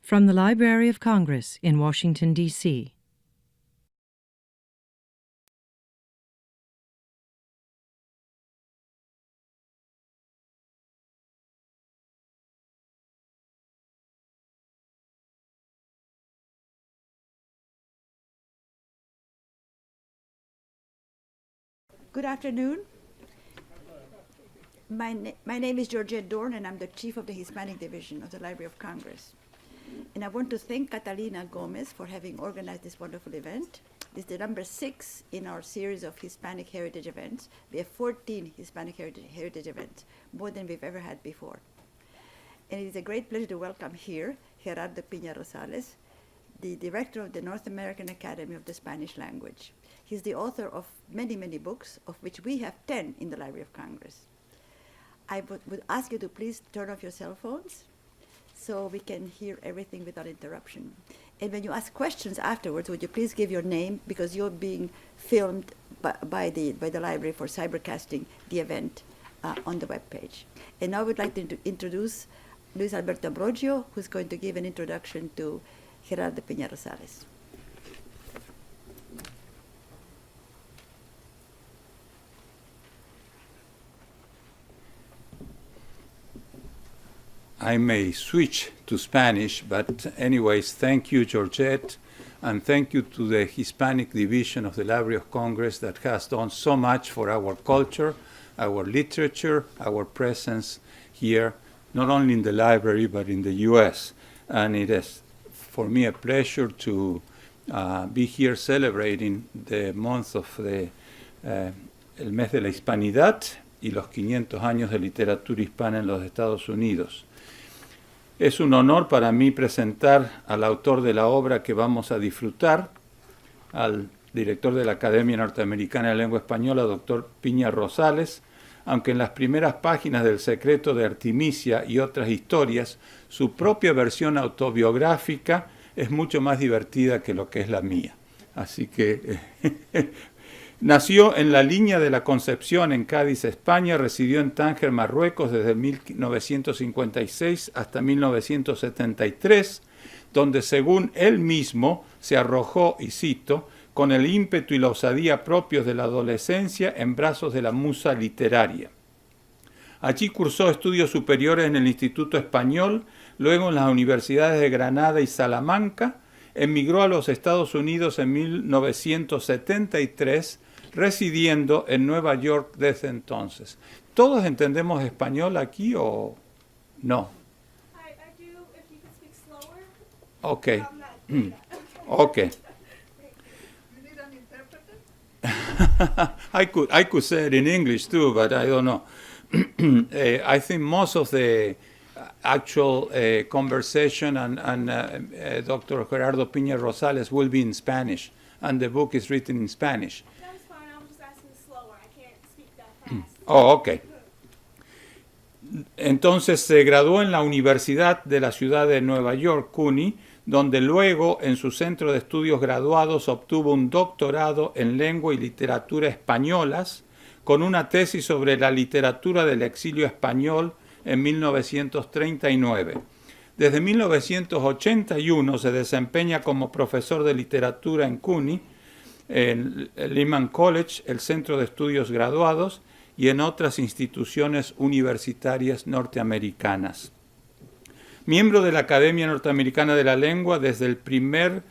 From the Library of Congress in Washington, D.C. Good afternoon. My name is Georgette Dorn, and I'm the Chief of the Hispanic Division of the Library of Congress. And I want to thank Catalina Gomez for having organized this wonderful event. This is the number 6 in our series of Hispanic Heritage events. We have 14 Hispanic Heritage events, more than we've ever had before. And it is a great pleasure to welcome here Gerardo Piña Rosales, the director of the North American Academy of the Spanish Language. He's the author of many, many books, of which we have 10 in the Library of Congress. I would ask you to please turn off your cell phones so we can hear everything without interruption. And when you ask questions afterwards, would you please give your name, because you're being filmed by the library for cybercasting the event on the webpage. And now I would like to introduce Luis Alberto Ambrogio, who's going to give an introduction to Gerardo Piña Rosales. I may switch to Spanish, but anyways, thank you, Georgette, and thank you to the Hispanic Division of the Library of Congress that has done so much for our culture, our literature, our presence here, not only in the library, but in the U.S. And it is, for me, a pleasure to be here celebrating the month of el mes de la Hispanidad y los 500 años de literatura hispana en los Estados Unidos. Es un honor para mí presentar al autor de la obra que vamos a disfrutar, al director de la Academia Norteamericana de Lengua Española, doctor Piña Rosales, aunque en las primeras páginas del Secreto de Artemisia y otras historias, su propia versión autobiográfica es mucho más divertida que lo que es la mía. Así que nació en la Línea de la Concepción en Cádiz, España, residió en Tánger, Marruecos desde 1956 hasta 1973, donde según él mismo se arrojó, y cito, con el ímpetu y la osadía propios de la adolescencia en brazos de la musa literaria. Allí cursó estudios superiores en el Instituto Español, luego en las universidades de Granada y Salamanca, emigró a los Estados Unidos en 1973, residiendo en Nueva York desde entonces. ¿Todos entendemos español aquí o no? I do, if you could speak slower. Okay. Okay. You need an interpreter? I could say it in English too, but I don't know. I think most of the actual conversation and Dr. Gerardo Piña Rosales will be in Spanish, and the book is written in Spanish. That's fine, I was just asking slower. I can't speak that fast. Oh, okay. Entonces se graduó en la Universidad de la Ciudad de Nueva York, CUNY, donde luego en su centro de estudios graduados obtuvo un doctorado en lengua y literatura españolas con una tesis sobre la literatura del exilio español en 1939. Desde 1981 se desempeña como profesor de literatura en CUNY, en Lehman College, el Centro de Estudios Graduados, y en otras instituciones universitarias norteamericanas. Miembro de la Academia Norteamericana de la Lengua desde el 1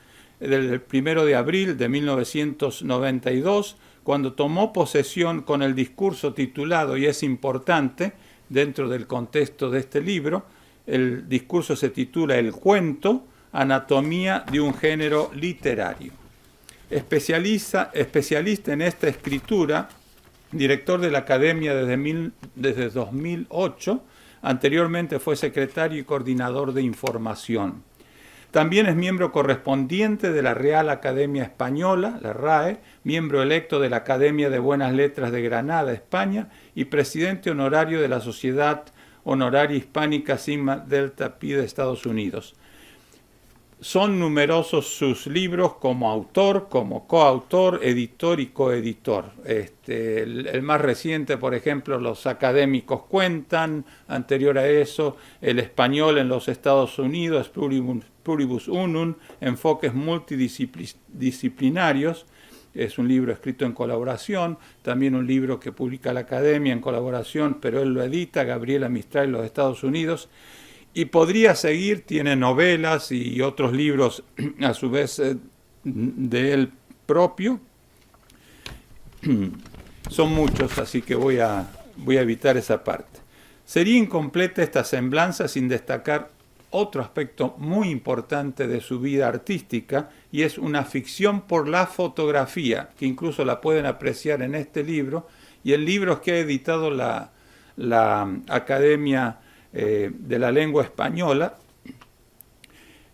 de abril de 1992, cuando tomó posesión con el discurso titulado, y es importante dentro del contexto de este libro, el discurso se titula El cuento, anatomía de un género literario. Especialista en esta escritura, director de la Academia desde 2008, anteriormente fue secretario y coordinador de información. También es miembro correspondiente de la Real Academia Española, la RAE, miembro electo de la Academia de Buenas Letras de Granada, España, y presidente honorario de la Sociedad Honoraria Hispánica Sigma Delta Pi de Estados Unidos. Son numerosos sus libros como autor, como coautor, editor y coeditor. El más reciente, por ejemplo, Los académicos cuentan, anterior a eso, El español en los Estados Unidos, Pluribus Unum, enfoques multidisciplinarios. Es un libro escrito en colaboración, también un libro que publica la Academia en colaboración, pero él lo edita, Gabriela Mistral en los Estados Unidos. Y podría seguir, tiene novelas y otros libros a su vez de él propio. Son muchos, así que voy a evitar esa parte. Sería incompleta esta semblanza sin destacar otro aspecto muy importante de su vida artística, y es una afición por la fotografía, que incluso la pueden apreciar en este libro y en libros que ha editado la Academia de la Lengua Española.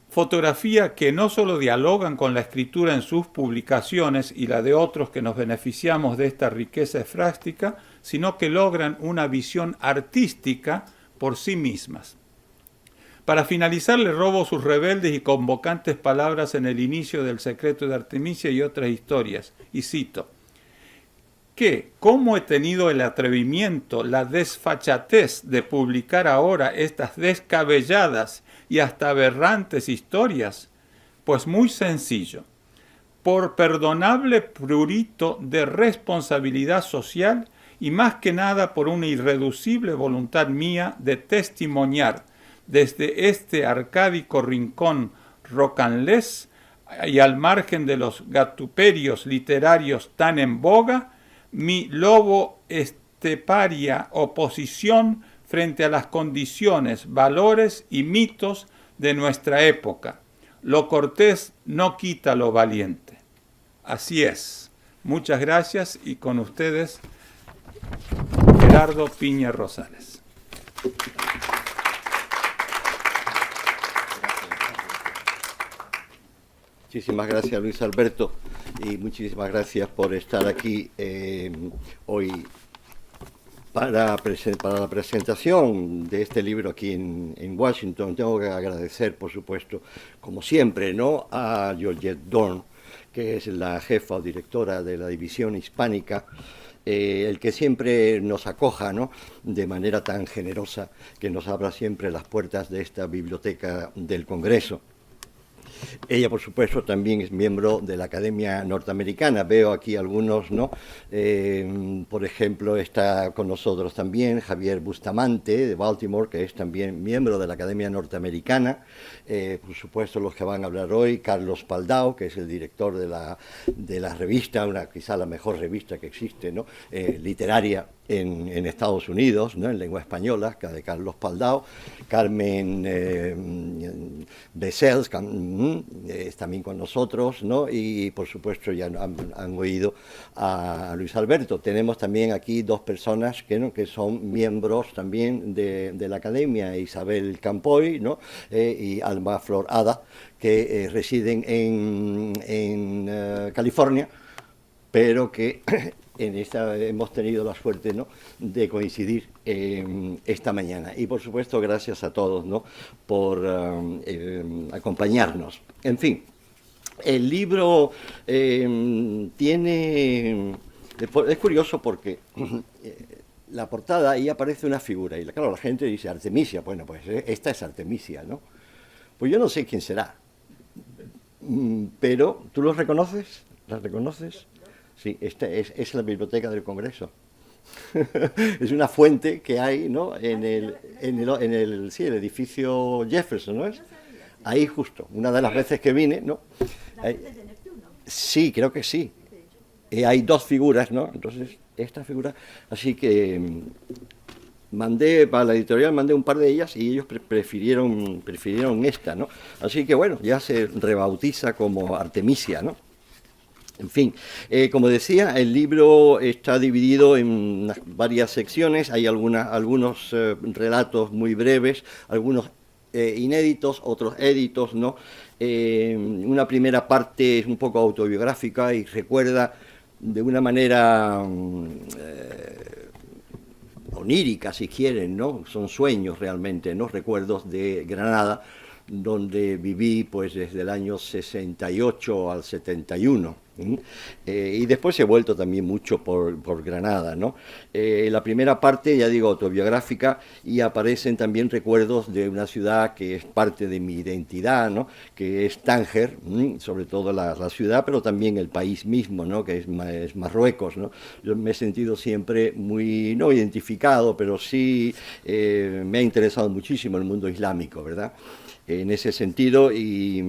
Fotografía que no solo dialogan con la escritura en sus publicaciones y la de otros que nos beneficiamos de esta riqueza efrástica, sino que logran una visión artística por sí mismas. Para finalizar, le robo sus rebeldes y convocantes palabras en el inicio del Secreto de Artemisia y otras historias, y cito: que, ¿cómo he tenido el atrevimiento, la desfachatez de publicar ahora estas descabelladas y hasta aberrantes historias? Pues muy sencillo. Por perdonable prurito de responsabilidad social y más que nada por una irreducible voluntad mía de testimoniar desde este arcádico rincón rocanlés y al margen de los gatuperios literarios tan en boga, mi lobo esteparia oposición frente a las condiciones, valores y mitos de nuestra época. Lo cortés no quita lo valiente. Así es. Muchas gracias, y con ustedes, Gerardo Piña Rosales. Muchísimas gracias, Luis Alberto, y muchísimas gracias por estar aquí hoy para la presentación de este libro aquí en Washington. Tengo que agradecer, por supuesto, como siempre, ¿no?, a Georgette Dorn, que es la jefa o directora de la división hispánica, el que siempre nos acoja, ¿no?, de manera tan generosa, que nos abra siempre las puertas de esta biblioteca del Congreso. Ella, por supuesto, también es miembro de la Academia Norteamericana. Veo aquí algunos, ¿no? Por ejemplo, está con nosotros también Javier Bustamante, de Baltimore, que es también miembro de la Academia Norteamericana. Por supuesto, los que van a hablar hoy, Carlos Paldao, que es el director de la revista, quizá la mejor revista que existe, ¿no?, literaria en Estados Unidos, ¿no?, en lengua española, de Carlos Paldao. Carmen Bessels es también con nosotros, ¿no? Y por supuesto ya han oído a Luis Alberto. Tenemos también aquí dos personas que son miembros también de la Academia, Isabel Campoy, ¿no?, y Alma Flor Ada, que residen en California, pero que hemos tenido la suerte, ¿no?, de coincidir esta mañana. Y por supuesto, gracias a todos, ¿no?, por acompañarnos. En fin, el libro tiene... Es curioso porque la portada, ahí aparece una figura, y claro, la gente dice Artemisia. Bueno, pues esta es Artemisia, ¿no? Pues yo no sé quién será, pero ¿tú los reconoces? ¿Las reconoces? Sí, esta es la Biblioteca del Congreso. Es una fuente que hay, ¿no?, en el edificio Jefferson, ¿no es? Ahí justo, una de las veces que vine, ¿no? Sí, creo que sí. Hay dos figuras, ¿no? Entonces, esta figura... Así que para la editorial mandé un par de ellas y ellos prefirieron esta, ¿no? Así que bueno, ya se rebautiza como Artemisia, ¿no? En fin, como decía, el libro está dividido en varias secciones. Hay algunos relatos muy breves, algunos inéditos, otros éditos, ¿no? Una primera parte es un poco autobiográfica y recuerda de una manera onírica, si quieren, ¿no? Son sueños realmente, ¿no?, recuerdos de Granada, donde viví pues desde el año 68 al 71. Y después he vuelto también mucho por Granada, ¿no? La primera parte, ya digo, autobiográfica, y aparecen también recuerdos de una ciudad que es parte de mi identidad, ¿no? Que es Tánger, sobre todo la ciudad, pero también el país mismo, ¿no? Que es Marruecos, ¿no? Yo me he sentido siempre muy, no identificado, pero sí me ha interesado muchísimo el mundo islámico, ¿verdad? En ese sentido, y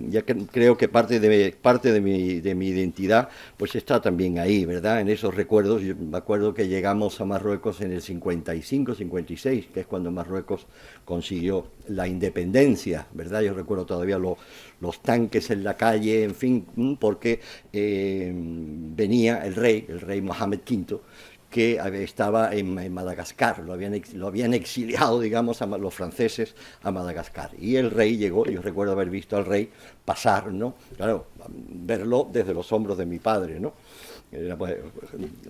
ya creo que parte de mi identidad pues está también ahí, ¿verdad? En esos recuerdos. Yo me acuerdo que llegamos a Marruecos en el 55, 56, que es cuando Marruecos consiguió la independencia, ¿verdad? Yo recuerdo todavía los tanques en la calle, en fin, porque venía el rey Mohamed V, que estaba en Madagascar, lo habían exiliado, digamos, a los franceses a Madagascar. Y el rey llegó, yo recuerdo haber visto al rey pasar, ¿no? Claro, verlo desde los hombros de mi padre, ¿no? Era pues,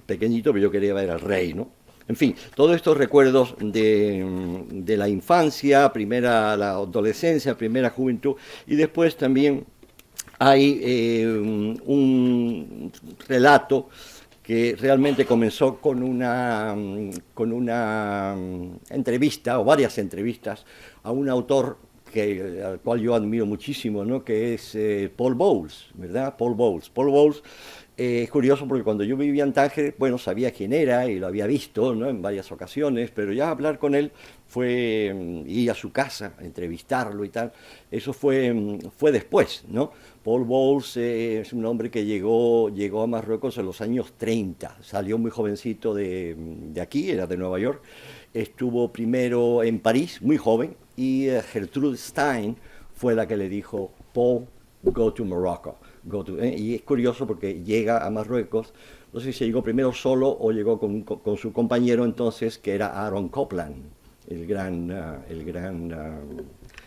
pequeñito, pero yo quería ver al rey, ¿no? En fin, todos estos recuerdos de la infancia, la adolescencia, primera juventud, y después también hay un relato que realmente comenzó con una entrevista, o varias entrevistas, a un autor al cual yo admiro muchísimo, ¿no? Que es Paul Bowles, ¿verdad? Paul Bowles. Paul Bowles es curioso porque cuando yo vivía en Tánger, bueno, sabía quién era y lo había visto, ¿no? En varias ocasiones, pero ya hablar con él fue ir a su casa, entrevistarlo y tal, eso fue después, ¿no? Paul Bowles es un hombre que llegó a Marruecos en los años 30, salió muy jovencito de aquí, era de Nueva York, estuvo primero en París, muy joven, y Gertrude Stein fue la que le dijo, Paul, go to Morocco. Y es curioso porque llega a Marruecos, no sé si llegó primero solo o llegó con su compañero entonces, que era Aaron Copland, el gran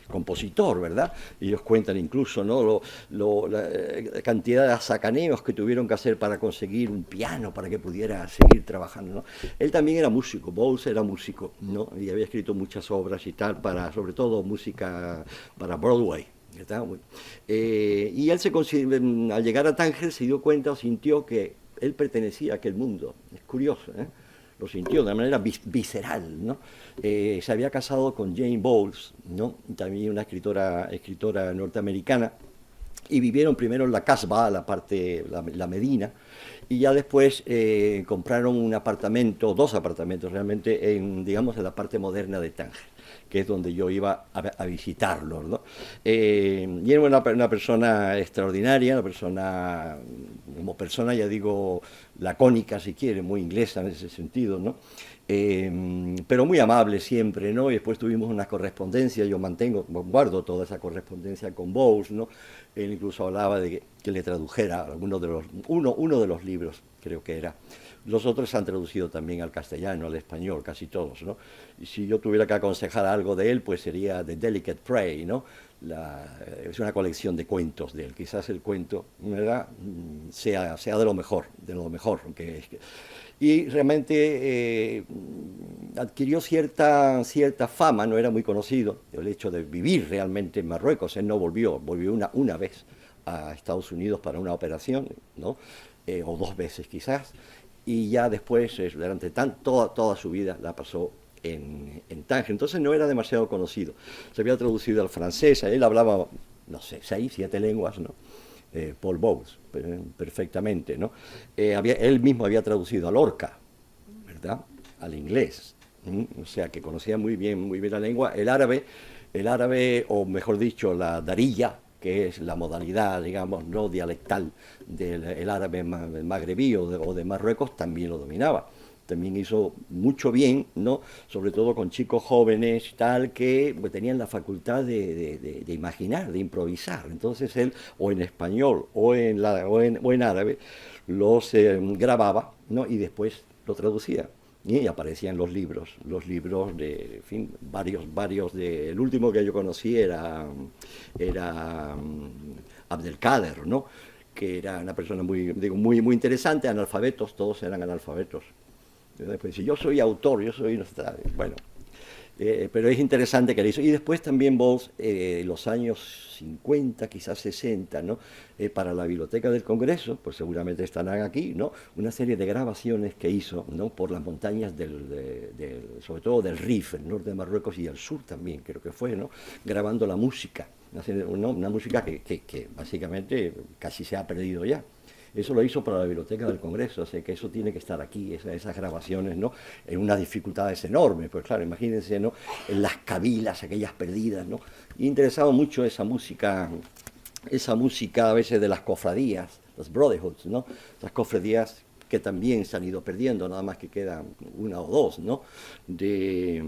compositor, ¿verdad? Ellos cuentan incluso, ¿no? La cantidad de sacaneos que tuvieron que hacer para conseguir un piano para que pudiera seguir trabajando, ¿no? Él también era músico, Bowles era músico, ¿no? Y había escrito muchas obras y tal, sobre todo música para Broadway. Y él al llegar a Tánger se dio cuenta o sintió que él pertenecía a aquel mundo. Es curioso, ¿eh? Lo sintió de una manera visceral, ¿no? Se había casado con Jane Bowles, ¿no? También una escritora norteamericana, y vivieron primero en la Casbah, la Medina, y ya después compraron dos apartamentos realmente, en la parte moderna de Tánger, que es donde yo iba a visitarlos, ¿no? Y era una persona extraordinaria, como persona, ya digo, lacónica si quiere, muy inglesa en ese sentido, ¿no? Pero muy amable siempre, ¿no? Y después tuvimos una correspondencia, guardo toda esa correspondencia con Bowles, ¿no? Él incluso hablaba de que le tradujera uno de los libros, creo que era. Los otros se han traducido también al castellano, al español, casi todos, ¿no? Y si yo tuviera que aconsejar algo de él, pues sería The Delicate Prey, ¿no? Es una colección de cuentos de él. Quizás el cuento, ¿verdad?, sea de lo mejor, y realmente adquirió cierta fama, no era muy conocido, el hecho de vivir realmente en Marruecos. Él no volvió una vez a Estados Unidos para una operación, ¿no? O dos veces quizás, y ya después, durante toda su vida, la pasó en Tánger. Entonces no era demasiado conocido. Se había traducido al francés, él hablaba, no sé, 6, 7 lenguas, ¿no? Paul Bowles, perfectamente, ¿no? Él mismo había traducido a Lorca, ¿verdad?, al inglés, o sea que conocía muy bien la lengua. El árabe, o mejor dicho, la darilla, que es la modalidad, digamos, no dialectal del árabe magrebí o de Marruecos, también lo dominaba. También hizo mucho bien, ¿no? Sobre todo con chicos jóvenes tal, que tenían la facultad de imaginar, de improvisar. Entonces él, o en español o en árabe, los grababa, ¿no? Y después lo traducía. Y aparecían los libros de, en fin, varios de. El último que yo conocí era Abdelkader, ¿no? Que era una persona muy interesante, analfabetos, todos eran analfabetos. Después, si yo soy autor, bueno, Pero es interesante que lo hizo. Y después también vos, los años 50, quizás 60, ¿no? Para la Biblioteca del Congreso, pues seguramente estarán aquí, ¿no? Una serie de grabaciones que hizo, ¿no? Por las montañas sobre todo del Rif, el norte de Marruecos y el sur también, creo que fue, ¿no? Grabando la música, una música que básicamente casi se ha perdido ya. Eso lo hizo para la Biblioteca del Congreso, así que eso tiene que estar aquí, esas grabaciones, ¿no? En unas dificultades enormes, pues claro, imagínense, ¿no? En las cabilas, aquellas perdidas, ¿no? Y interesaba mucho esa música a veces de las cofradías, las brotherhoods, ¿no? Las cofradías que también se han ido perdiendo, nada más que quedan una o dos, ¿no? De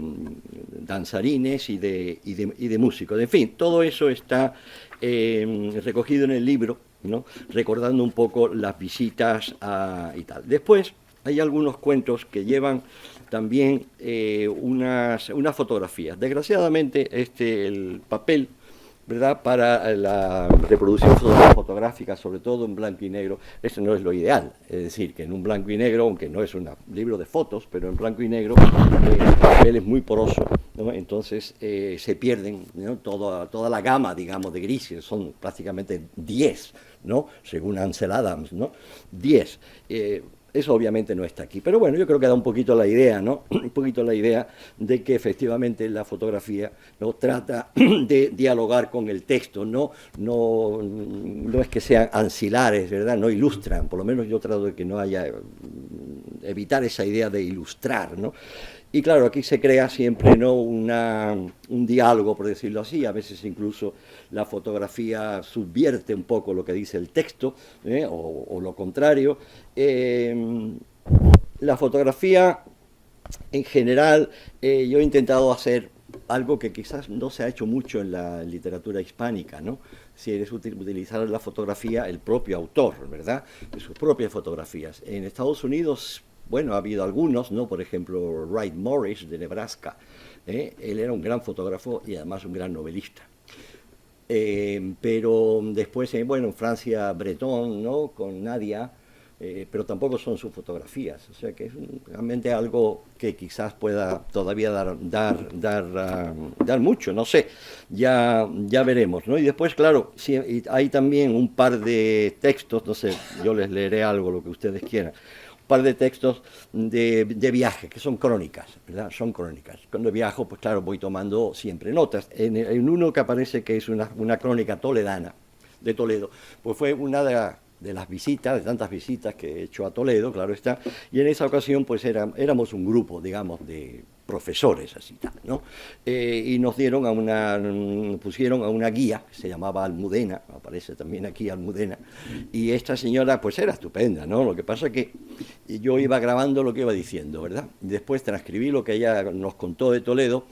danzarines y de músicos. En fin, todo eso está recogido en el libro, ¿no? Recordando un poco las visitas y tal. Después hay algunos cuentos que llevan también unas fotografías. Desgraciadamente el papel, ¿verdad? Para la reproducción fotográfica, sobre todo en blanco y negro, eso no es lo ideal. Es decir, que en un blanco y negro, aunque no es un libro de fotos, pero en blanco y negro el papel es muy poroso, ¿no? Entonces se pierden, ¿no? toda la gama, digamos, de grises, son prácticamente 10, ¿no? Según Ansel Adams, ¿no? 10. Eso obviamente no está aquí, pero bueno, yo creo que da un poquito la idea, ¿no? Un poquito la idea de que efectivamente la fotografía, ¿no? Trata de dialogar con el texto, no es que sean ancilares, ¿verdad? No ilustran, por lo menos yo trato de que no haya, evitar esa idea de ilustrar, ¿no? Y claro, aquí se crea siempre, ¿no? un diálogo, por decirlo así. A veces incluso la fotografía subvierte un poco lo que dice el texto, o lo contrario. La fotografía, en general, yo he intentado hacer algo que quizás no se ha hecho mucho en la literatura hispánica, ¿no? Si es utilizar la fotografía, el propio autor, ¿verdad? De sus propias fotografías. En Estados Unidos, bueno, ha habido algunos, ¿no? Por ejemplo, Wright Morris, de Nebraska. Él era un gran fotógrafo y además un gran novelista. Pero después, bueno, en Francia, Breton, ¿no? Con Nadia, pero tampoco son sus fotografías. O sea que es realmente algo que quizás pueda todavía dar mucho, no sé, ya veremos, ¿no? Y después, claro, sí, hay también un par de textos, no sé, yo les leeré algo, lo que ustedes quieran. Par de textos de viaje, que son crónicas, ¿verdad? Son crónicas. Cuando viajo, pues claro, voy tomando siempre notas. En uno que aparece que es una crónica toledana, de Toledo, pues fue una de las visitas, de tantas visitas que he hecho a Toledo, claro está, y en esa ocasión pues éramos un grupo, digamos, de profesores, así tal, ¿no? Y nos pusieron a una guía que se llamaba Almudena, aparece también aquí Almudena, y esta señora pues era estupenda, ¿no? Lo que pasa es que yo iba grabando lo que iba diciendo, ¿verdad? Y después transcribí lo que ella nos contó de Toledo,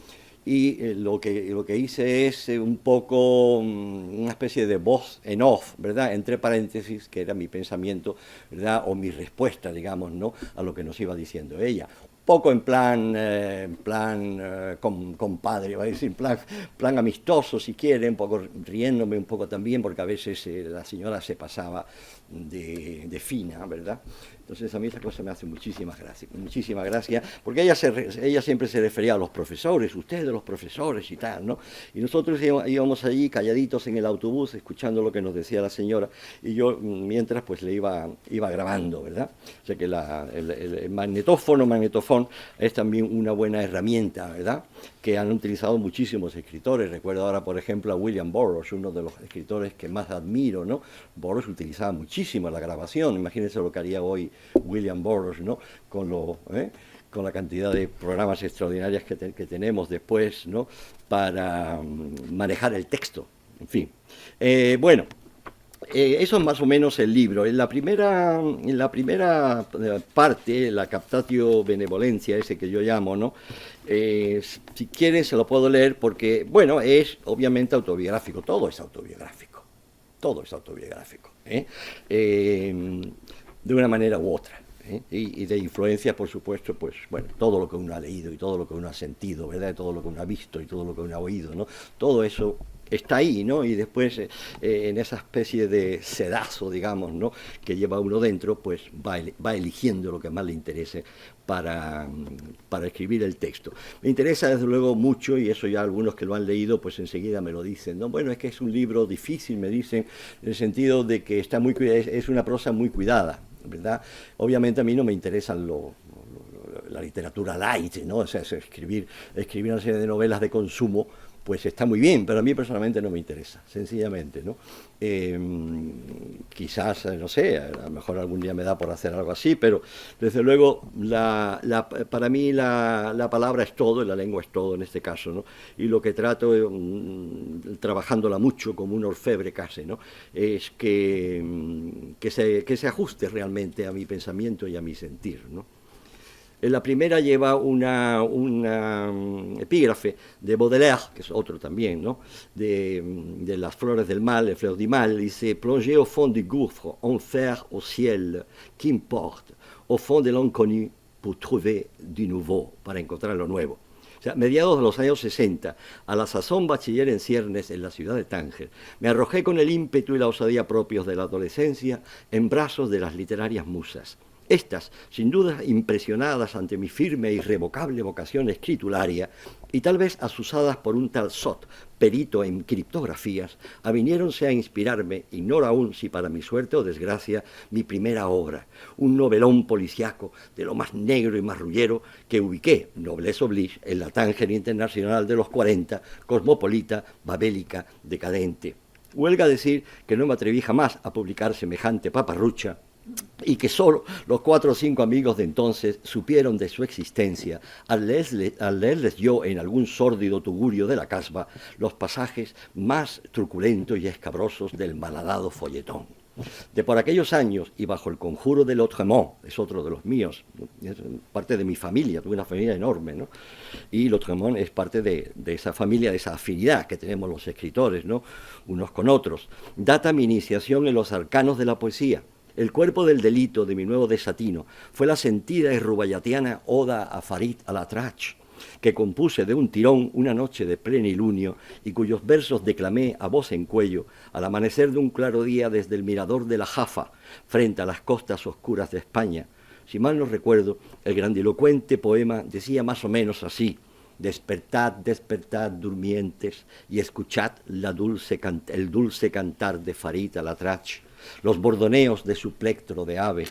y lo que hice es un poco una especie de voz en off, ¿verdad? Entre paréntesis, que era mi pensamiento, ¿verdad? O mi respuesta, digamos, ¿no? A lo que nos iba diciendo ella. Poco en plan compadre, va a decir, plan amistoso si quiere, un poco riéndome un poco también, porque a veces la señora se pasaba de fina, ¿verdad? Entonces a mí esa cosa me hace muchísimas gracias, porque ella siempre se refería a los profesores, ustedes los profesores y tal, ¿no? Y nosotros íbamos allí calladitos en el autobús, escuchando lo que nos decía la señora, y yo mientras pues le iba grabando, ¿verdad? O sea que el magnetofón es también una buena herramienta, ¿verdad? Que han utilizado muchísimos escritores. Recuerdo ahora, por ejemplo, a William Burroughs, uno de los escritores que más admiro, ¿no? Burroughs utilizaba muchísimo la grabación. Imagínense lo que haría hoy William Burroughs, ¿no? Con la cantidad de programas extraordinarios que tenemos después, ¿no? Para manejar el texto. En fin. Bueno. Eso es más o menos el libro. En la primera parte, la Captatio Benevolencia, ese que yo llamo, ¿no? Si quieren se lo puedo leer porque, bueno, es obviamente autobiográfico, todo es autobiográfico, de una manera u otra. Y de influencia, por supuesto, pues, bueno, todo lo que uno ha leído y todo lo que uno ha sentido, ¿verdad? Todo lo que uno ha visto y todo lo que uno ha oído, ¿no? Todo eso está ahí, ¿no? Y después en esa especie de sedazo, digamos, ¿no?, que lleva uno dentro, pues va eligiendo lo que más le interese para escribir el texto. Me interesa desde luego mucho, y eso ya algunos que lo han leído pues enseguida me lo dicen, ¿no? Bueno, es que es un libro difícil, me dicen, en el sentido de que es una prosa muy cuidada, ¿verdad? Obviamente a mí no me interesan la literatura light, ¿no? O sea, escribir una serie de novelas de consumo, pues está muy bien, pero a mí personalmente no me interesa, sencillamente, ¿no? Quizás, no sé, a lo mejor algún día me da por hacer algo así, pero desde luego para mí la palabra es todo, y la lengua es todo en este caso, ¿no? Y lo que trato, trabajándola mucho como un orfebre casi, ¿no?, es que se ajuste realmente a mi pensamiento y a mi sentir, ¿no? La primera lleva una epígrafe de Baudelaire, que es otro también, ¿no?, de Las flores del mal, Les fleurs du mal. Dice: plongez au fond du gouffre, enfer au ciel, qu'importe, au fond de l'inconnu, pour trouver du nouveau, para encontrar lo nuevo. O sea, mediados de los años 60, a la sazón bachiller en ciernes en la ciudad de Tánger, me arrojé con el ímpetu y la osadía propios de la adolescencia en brazos de las literarias musas. Estas, sin duda impresionadas ante mi firme e irrevocable vocación escrituraria, y tal vez asusadas por un tal Sot, perito en criptografías, aviniéronse a inspirarme, ignoro aún si para mi suerte o desgracia, mi primera obra, un novelón policiaco de lo más negro y marrullero que ubiqué, noblesse oblige, en la Tánger internacional de los 40, cosmopolita, babélica, decadente. Huelga decir que no me atreví jamás a publicar semejante paparrucha, y que solo los 4 o 5 amigos de entonces supieron de su existencia al leerles yo en algún sórdido tugurio de la casba los pasajes más truculentos y escabrosos del malhadado folletón. De por aquellos años, y bajo el conjuro de Lautréamont, es otro de los míos, es parte de mi familia, tuve una familia enorme, ¿no? Y Lautréamont es parte de esa familia, de esa afinidad que tenemos los escritores, ¿no?, unos con otros. Data mi iniciación en los arcanos de la poesía. El cuerpo del delito de mi nuevo desatino fue la sentida y rubayatiana oda a Farid al-Atrach, que compuse de un tirón una noche de plenilunio y cuyos versos declamé a voz en cuello al amanecer de un claro día desde el mirador de la Jafa, frente a las costas oscuras de España. Si mal no recuerdo, el grandilocuente poema decía más o menos así: despertad, despertad, durmientes, y escuchad el dulce cantar de Farid al-Atrach, los bordoneos de su plectro de ave,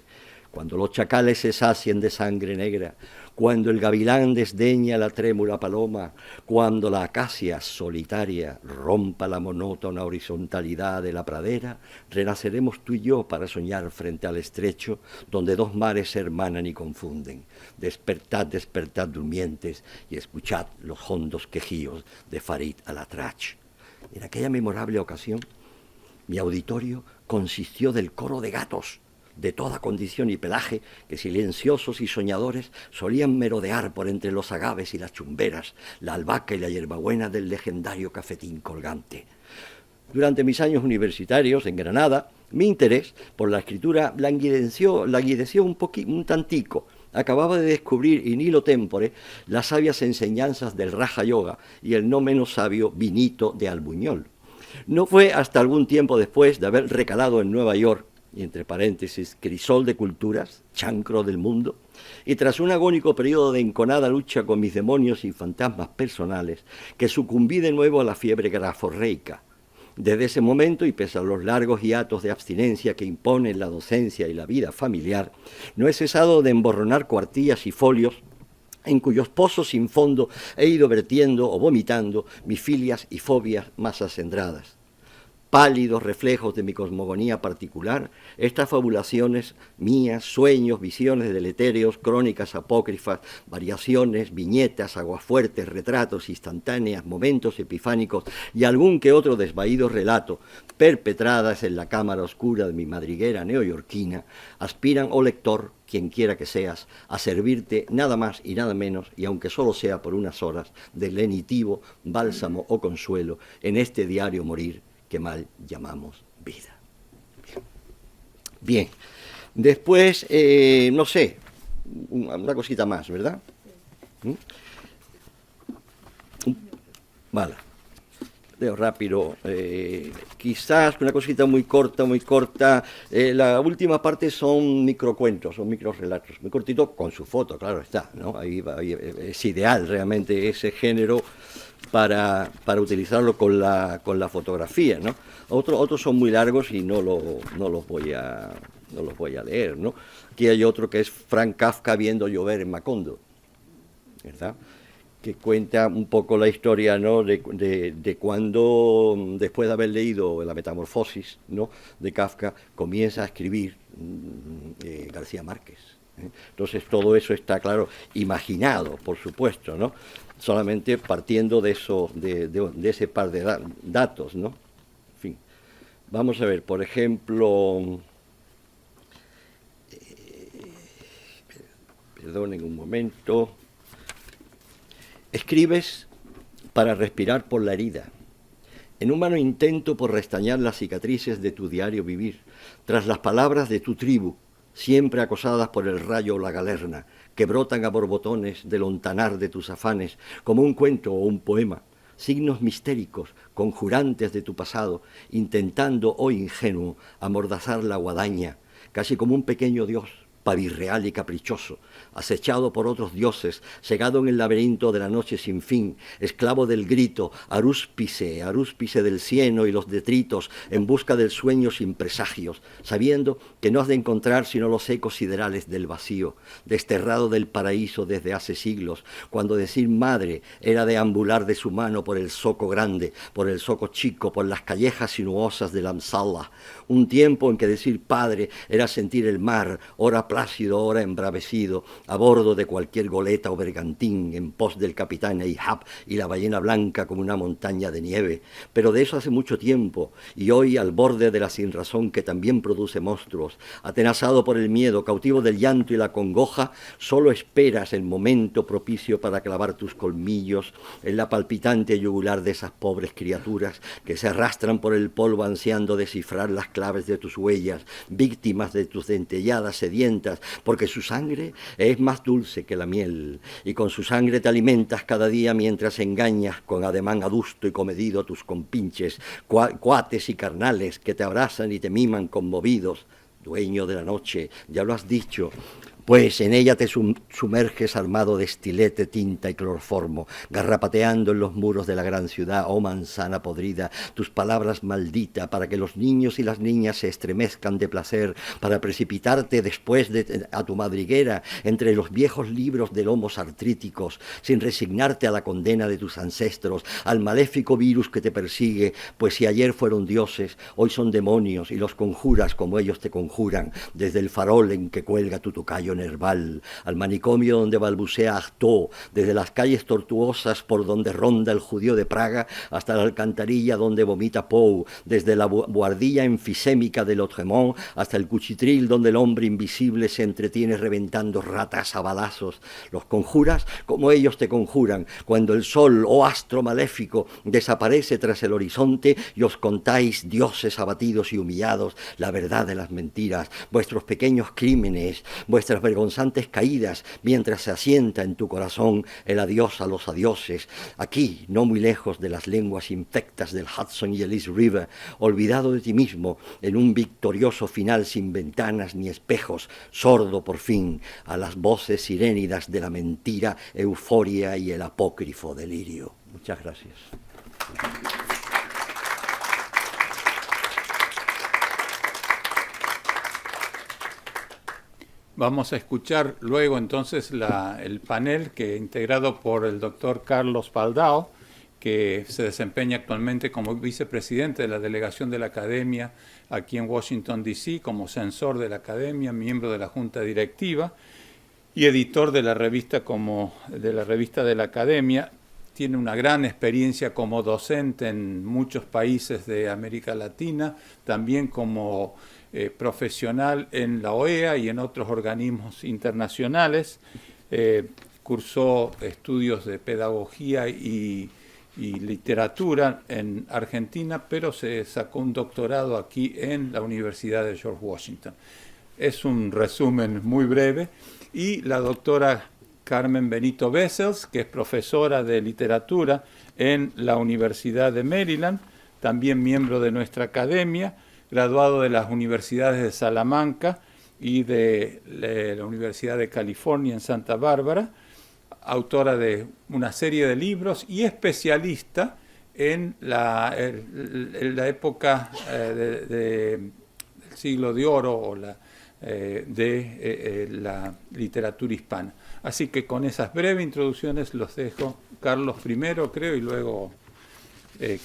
cuando los chacales se sacien de sangre negra, cuando el gavilán desdeña la trémula paloma, cuando la acacia solitaria rompa la monótona horizontalidad de la pradera, renaceremos tú y yo para soñar frente al estrecho, donde 2 mares se hermanan y confunden. Despertad, despertad, durmientes, y escuchad los hondos quejíos de Farid al-Atrach. En aquella memorable ocasión, mi auditorio consistió del coro de gatos, de toda condición y pelaje, que silenciosos y soñadores solían merodear por entre los agaves y las chumberas, la albahaca y la hierbabuena del legendario cafetín colgante. Durante mis años universitarios en Granada, mi interés por la escritura languideció un tantico. Acababa de descubrir in illo tempore las sabias enseñanzas del Raja Yoga y el no menos sabio Vinito de Albuñol. No fue hasta algún tiempo después de haber recalado en Nueva York, y entre paréntesis, crisol de culturas, chancro del mundo, y tras un agónico periodo de enconada lucha con mis demonios y fantasmas personales, que sucumbí de nuevo a la fiebre graforreica. Desde ese momento, y pese a los largos hiatos de abstinencia que imponen la docencia y la vida familiar, no he cesado de emborronar cuartillas y folios en cuyos pozos sin fondo he ido vertiendo o vomitando mis filias y fobias más acendradas. Pálidos reflejos de mi cosmogonía particular, estas fabulaciones mías, sueños, visiones deletéreos, crónicas apócrifas, variaciones, viñetas, aguafuertes, retratos instantáneas, momentos epifánicos y algún que otro desvaído relato, perpetradas en la cámara oscura de mi madriguera neoyorquina, aspiran, oh lector, quien quiera que seas, a servirte nada más y nada menos, y aunque solo sea por unas horas, de lenitivo, bálsamo o consuelo en este diario morir que mal llamamos vida. Bien. Después, no sé, una cosita más, ¿verdad? Vale. leo rápido. Quizás una cosita muy corta, muy corta. La última parte son microcuentos, son microrelatos, muy cortito, con su foto, claro está, ¿no? Ahí es ideal realmente ese género para utilizarlo con la fotografía, ¿no? Otros son muy largos y no los voy a leer, ¿no? Aquí hay otro que es Frank Kafka viendo llover en Macondo, ¿verdad? Que cuenta un poco la historia, ¿no? de cuando, después de haber leído La Metamorfosis, ¿no? de Kafka, comienza a escribir García Márquez. Entonces todo eso está, claro, imaginado, por supuesto, ¿no? Solamente partiendo de ese par de datos, ¿no? En fin, vamos a ver, por ejemplo, perdonen un momento. Escribes para respirar por la herida, en un vano intento por restañar las cicatrices de tu diario vivir, tras las palabras de tu tribu, siempre acosadas por el rayo o la galerna, que brotan a borbotones del ontanar de tus afanes, como un cuento o un poema, signos mistéricos, conjurantes de tu pasado, intentando, oh ingenuo, amordazar la guadaña, casi como un pequeño dios, pavirreal y caprichoso, acechado por otros dioses, cegado en el laberinto de la noche sin fin, esclavo del grito, arúspice del cieno y los detritos, en busca del sueño sin presagios, sabiendo que no has de encontrar sino los ecos siderales del vacío, desterrado del paraíso desde hace siglos, cuando decir madre era deambular de su mano por el zoco grande, por el zoco chico, por las callejas sinuosas de la Amsala, un tiempo en que decir padre era sentir el mar, ora plácido, ora embravecido, a bordo de cualquier goleta o bergantín, en pos del capitán Ahab y la ballena blanca como una montaña de nieve. Pero de eso hace mucho tiempo, y hoy al borde de la sinrazón que también produce monstruos, atenazado por el miedo, cautivo del llanto y la congoja, solo esperas el momento propicio para clavar tus colmillos en la palpitante yugular de esas pobres criaturas que se arrastran por el polvo ansiando descifrar las claves de tus huellas, víctimas de tus dentelladas sedientas, porque su sangre es más dulce que la miel, y con su sangre te alimentas cada día mientras engañas con ademán adusto y comedido a tus compinches, cuates y carnales que te abrazan y te miman conmovidos. Dueño de la noche, ya lo has dicho, pues en ella te sumerges armado de estilete, tinta y cloroformo, garrapateando en los muros de la gran ciudad, oh manzana podrida, tus palabras malditas para que los niños y las niñas se estremezcan de placer, para precipitarte después a tu madriguera entre los viejos libros de lomos artríticos, sin resignarte a la condena de tus ancestros, al maléfico virus que te persigue, pues si ayer fueron dioses, hoy son demonios y los conjuras como ellos te conjuran, desde el farol en que cuelga tu tocayo Nerval, al manicomio donde balbucea Artaud, desde las calles tortuosas por donde ronda el judío de Praga hasta la alcantarilla donde vomita Poe, desde la buhardilla enfisémica de Lautremont hasta el cuchitril donde el hombre invisible se entretiene reventando ratas a balazos. Los conjuras como ellos te conjuran, cuando el sol, oh astro maléfico, desaparece tras el horizonte y os contáis, dioses abatidos y humillados, la verdad de las mentiras, vuestros pequeños crímenes, vuestras vergonzantes caídas, mientras se asienta en tu corazón el adiós a los adioses, aquí, no muy lejos de las lenguas infectas del Hudson y el East River, olvidado de ti mismo, en un victorioso final sin ventanas ni espejos, sordo por fin a las voces sirénidas de la mentira, euforia y el apócrifo delirio. Muchas gracias. Vamos a escuchar luego entonces el panel integrado por el doctor Carlos Paldao, que se desempeña actualmente como vicepresidente de la delegación de la Academia aquí en Washington, D.C., como censor de la Academia, miembro de la Junta Directiva y editor de la revista de la Academia. Tiene una gran experiencia como docente en muchos países de América Latina, también como profesional en la OEA y en otros organismos internacionales. Cursó estudios de pedagogía y literatura en Argentina, pero se sacó un doctorado aquí en la Universidad de George Washington. Es un resumen muy breve, y la doctora Carmen Benito Bessels, que es profesora de literatura en la Universidad de Maryland, también miembro de nuestra academia, graduado de las universidades de Salamanca y de la Universidad de California en Santa Bárbara, autora de una serie de libros y especialista en la época del siglo de oro o la literatura hispana. Así que con esas breves introducciones los dejo. Carlos primero, creo, y luego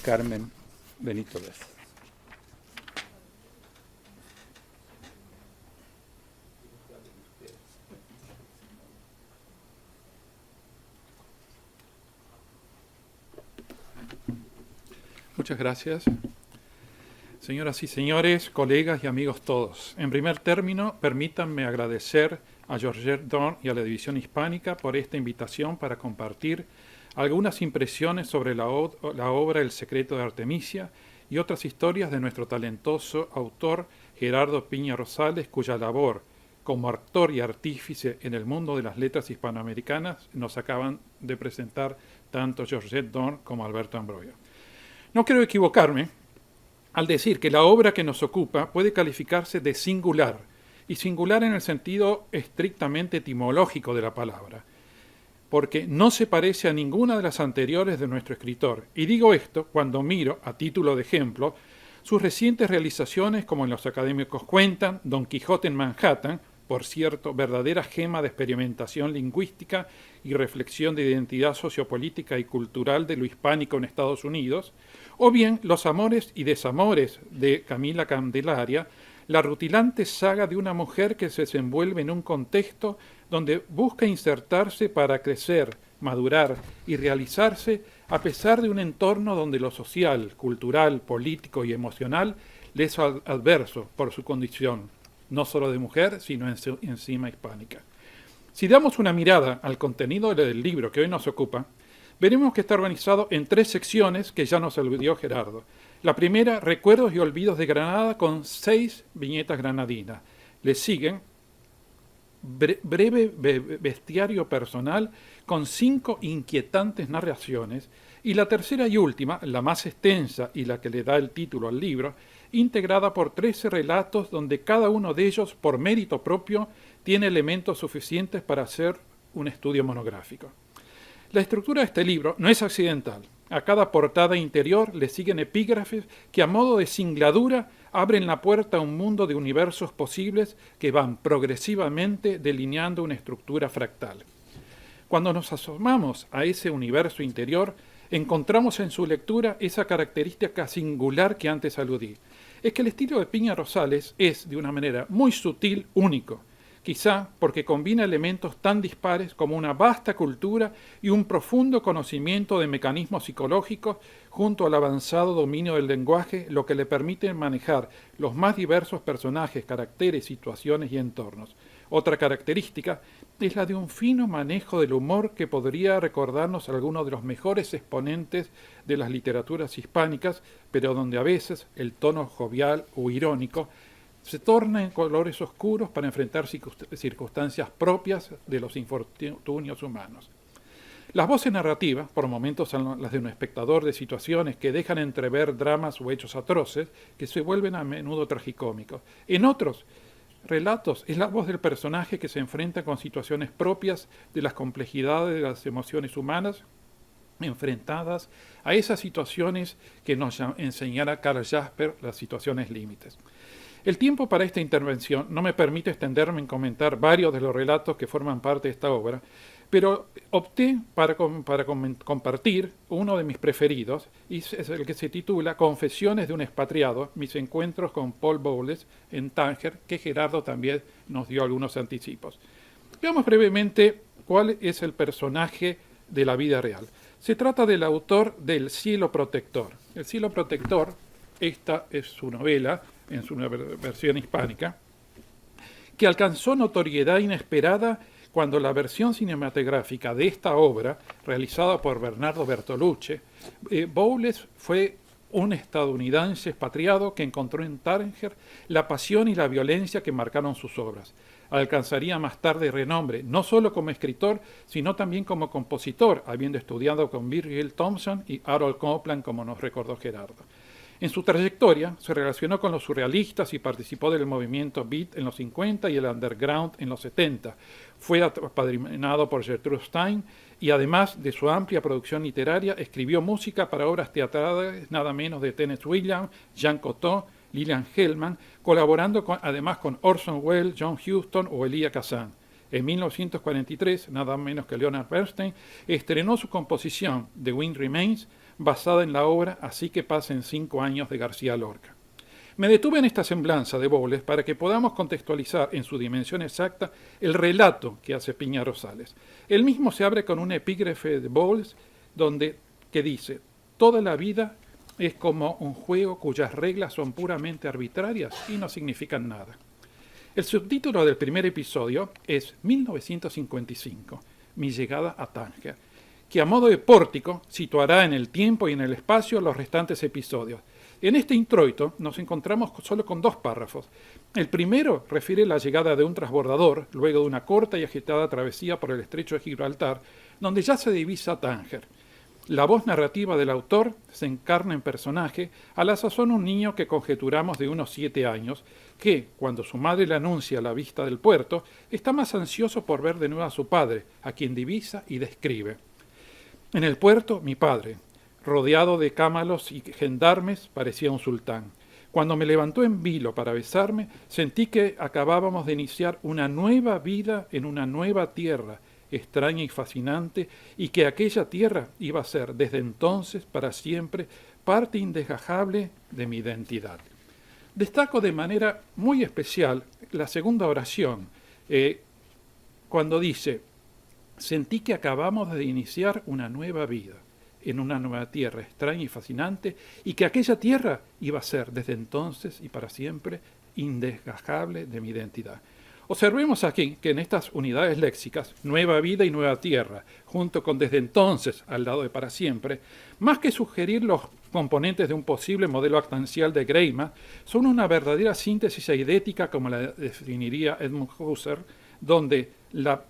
Carmen Benito Bessels. Muchas gracias. Señoras y señores, colegas y amigos todos, en primer término, permítanme agradecer a Georgette Dorn y a la División Hispánica por esta invitación para compartir algunas impresiones sobre la obra El secreto de Artemisia y otras historias de nuestro talentoso autor Gerardo Piña Rosales, cuya labor como actor y artífice en el mundo de las letras hispanoamericanas nos acaban de presentar tanto Georgette Dorn como Alberto Ambrogio. No quiero equivocarme al decir que la obra que nos ocupa puede calificarse de singular, y singular en el sentido estrictamente etimológico de la palabra, porque no se parece a ninguna de las anteriores de nuestro escritor. Y digo esto cuando miro, a título de ejemplo, sus recientes realizaciones como en Los académicos cuentan, Don Quijote en Manhattan, por cierto, verdadera gema de experimentación lingüística y reflexión de identidad sociopolítica y cultural de lo hispánico en Estados Unidos, o bien Los amores y desamores de Camila Candelaria, la rutilante saga de una mujer que se desenvuelve en un contexto donde busca insertarse para crecer, madurar y realizarse a pesar de un entorno donde lo social, cultural, político y emocional le es adverso por su condición, no solo de mujer, sino encima hispánica. Si damos una mirada al contenido del libro que hoy nos ocupa, veremos que está organizado en 3 secciones que ya nos aludió Gerardo. La primera, Recuerdos y olvidos de Granada, con 6 viñetas granadinas. Le siguen breve bestiario personal con 5 inquietantes narraciones, y la tercera y última, la más extensa y la que le da el título al libro, integrada por 13 relatos donde cada uno de ellos, por mérito propio, tiene elementos suficientes para hacer un estudio monográfico. La estructura de este libro no es accidental. A cada portada interior le siguen epígrafes que a modo de singladura abren la puerta a un mundo de universos posibles que van progresivamente delineando una estructura fractal. Cuando nos asomamos a ese universo interior, encontramos en su lectura esa característica singular que antes aludí. Es que el estilo de Piña Rosales es, de una manera muy sutil, único. Quizá porque combina elementos tan dispares como una vasta cultura y un profundo conocimiento de mecanismos psicológicos junto al avanzado dominio del lenguaje, lo que le permite manejar los más diversos personajes, caracteres, situaciones y entornos. Otra característica es la de un fino manejo del humor que podría recordarnos a algunos de los mejores exponentes de las literaturas hispánicas, pero donde a veces el tono jovial o irónico se torna en colores oscuros para enfrentar circunstancias propias de los infortunios humanos. Las voces narrativas, por momentos son las de un espectador de situaciones que dejan entrever dramas o hechos atroces que se vuelven a menudo tragicómicos. En otros relatos es la voz del personaje que se enfrenta con situaciones propias de las complejidades de las emociones humanas enfrentadas a esas situaciones que nos enseñara Karl Jasper, las situaciones límites. El tiempo para esta intervención no me permite extenderme en comentar varios de los relatos que forman parte de esta obra, pero opté para compartir uno de mis preferidos, y es el que se titula Confesiones de un expatriado, mis encuentros con Paul Bowles en Tánger, que Gerardo también nos dio algunos anticipos. Veamos brevemente cuál es el personaje de la vida real. Se trata del autor del Cielo Protector. El Cielo Protector, esta es su novela, en su versión hispánica, que alcanzó notoriedad inesperada cuando la versión cinematográfica de esta obra, realizada por Bernardo Bertolucci, Bowles fue un estadounidense expatriado que encontró en Tánger la pasión y la violencia que marcaron sus obras. Alcanzaría más tarde renombre, no solo como escritor, sino también como compositor, habiendo estudiado con Virgil Thomson y Harold Copland, como nos recordó Gerardo. En su trayectoria se relacionó con los surrealistas y participó del movimiento Beat en los 50 y el underground en los 70. Fue apadrinado por Gertrude Stein y además de su amplia producción literaria, escribió música para obras teatrales nada menos de Tennessee Williams, Jean Cocteau, Lillian Hellman, colaborando además con Orson Welles, John Huston o Elia Kazan. En 1943, nada menos que Leonard Bernstein, estrenó su composición The Wind Remains, basada en la obra Así que pasen 5 años de García Lorca. Me detuve en esta semblanza de Bowles para que podamos contextualizar en su dimensión exacta el relato que hace Piña Rosales. Él mismo se abre con un epígrafe de Bowles que dice: toda la vida es como un juego cuyas reglas son puramente arbitrarias y no significan nada. El subtítulo del primer episodio es 1955, mi llegada a Tánger, que a modo de pórtico situará en el tiempo y en el espacio los restantes episodios. En este introito nos encontramos solo con 2 párrafos. El primero refiere la llegada de un transbordador, luego de una corta y agitada travesía por el estrecho de Gibraltar, donde ya se divisa Tánger. La voz narrativa del autor se encarna en personaje, a la sazón un niño que conjeturamos de unos 7 años, que, cuando su madre le anuncia la vista del puerto, está más ansioso por ver de nuevo a su padre, a quien divisa y describe. En el puerto, mi padre, rodeado de cámalos y gendarmes, parecía un sultán. Cuando me levantó en vilo para besarme, sentí que acabábamos de iniciar una nueva vida en una nueva tierra, extraña y fascinante, y que aquella tierra iba a ser desde entonces para siempre parte indesgajable de mi identidad. Destaco de manera muy especial la segunda oración, cuando dice: sentí que acabamos de iniciar una nueva vida en una nueva tierra extraña y fascinante, y que aquella tierra iba a ser desde entonces y para siempre indesgajable de mi identidad. Observemos aquí que en estas unidades léxicas, nueva vida y nueva tierra, junto con desde entonces al lado de para siempre, más que sugerir los componentes de un posible modelo actancial de Greimas, son una verdadera síntesis eidética, como la definiría Edmund Husserl, donde la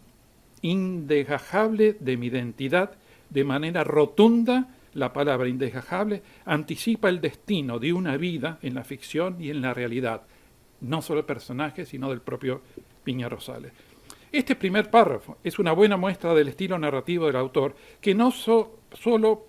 indesgajable de mi identidad, de manera rotunda, la palabra indesgajable anticipa el destino de una vida en la ficción y en la realidad, no solo del personaje, sino del propio Piña Rosales. Este primer párrafo es una buena muestra del estilo narrativo del autor, que no solo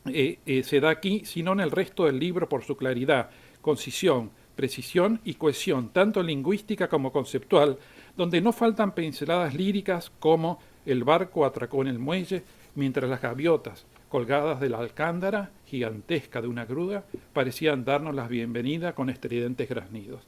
se da aquí, sino en el resto del libro por su claridad, concisión, precisión y cohesión, tanto lingüística como conceptual, donde no faltan pinceladas líricas como el barco atracó en el muelle, mientras las gaviotas, colgadas de la alcándara gigantesca de una grúa, parecían darnos la bienvenida con estridentes graznidos.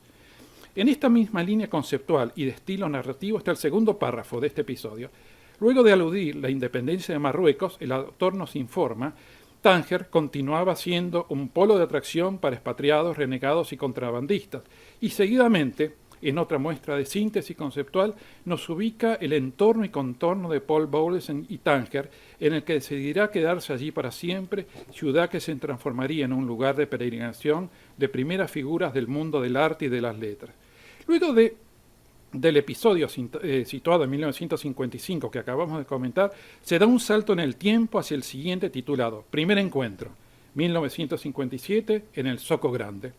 En esta misma línea conceptual y de estilo narrativo está el segundo párrafo de este episodio. Luego de aludir la independencia de Marruecos, el autor nos informa: Tánger continuaba siendo un polo de atracción para expatriados, renegados y contrabandistas, y seguidamente, en otra muestra de síntesis conceptual, nos ubica el entorno y contorno de Paul Bowles y Tánger, en el que decidirá quedarse allí para siempre, ciudad que se transformaría en un lugar de peregrinación de primeras figuras del mundo del arte y de las letras. Luego del episodio situado en 1955 que acabamos de comentar, se da un salto en el tiempo hacia el siguiente titulado Primer Encuentro, 1957, en el Zoco Grande.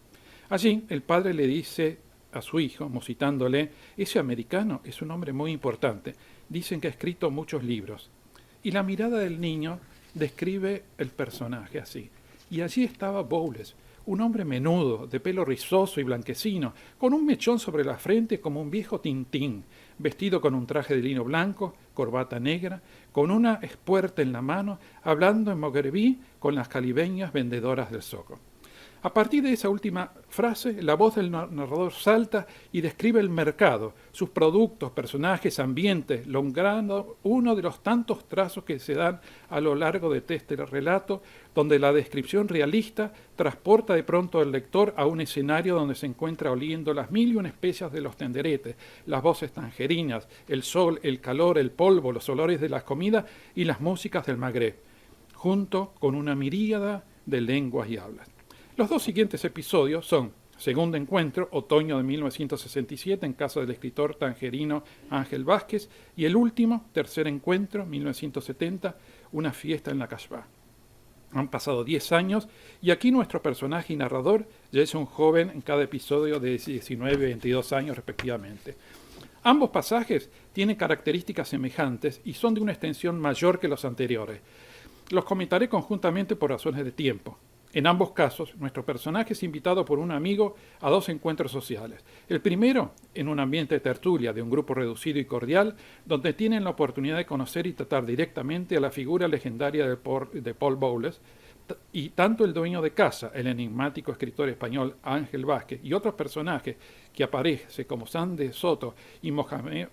Allí el padre le dice a su hijo, musitándole: ese americano es un hombre muy importante, dicen que ha escrito muchos libros. Y la mirada del niño describe el personaje así. Y allí estaba Bowles, un hombre menudo, de pelo rizoso y blanquecino, con un mechón sobre la frente como un viejo Tintín, vestido con un traje de lino blanco, corbata negra, con una espuerta en la mano, hablando en mogrebí con las calibeñas vendedoras del Zoco. A partir de esa última frase, la voz del narrador salta y describe el mercado, sus productos, personajes, ambientes, logrando uno de los tantos trazos que se dan a lo largo de este relato, donde la descripción realista transporta de pronto al lector a un escenario donde se encuentra oliendo las 1001 especias de los tenderetes, las voces tangerinas, el sol, el calor, el polvo, los olores de las comidas y las músicas del Magreb, junto con una miríada de lenguas y hablas. Los dos siguientes episodios son Segundo Encuentro, otoño de 1967, en casa del escritor tangerino Ángel Vázquez, y el último, Tercer Encuentro, 1970, una fiesta en la Casbah. Han pasado 10 años y aquí nuestro personaje y narrador ya es un joven en cada episodio de 19 y 22 años respectivamente. Ambos pasajes tienen características semejantes y son de una extensión mayor que los anteriores. Los comentaré conjuntamente por razones de tiempo. En ambos casos, nuestro personaje es invitado por un amigo a dos encuentros sociales. El primero, en un ambiente de tertulia de un grupo reducido y cordial, donde tienen la oportunidad de conocer y tratar directamente a la figura legendaria de Paul Bowles, y tanto el dueño de casa, el enigmático escritor español Ángel Vázquez, y otros personajes que aparecen como San de Soto y Mohamed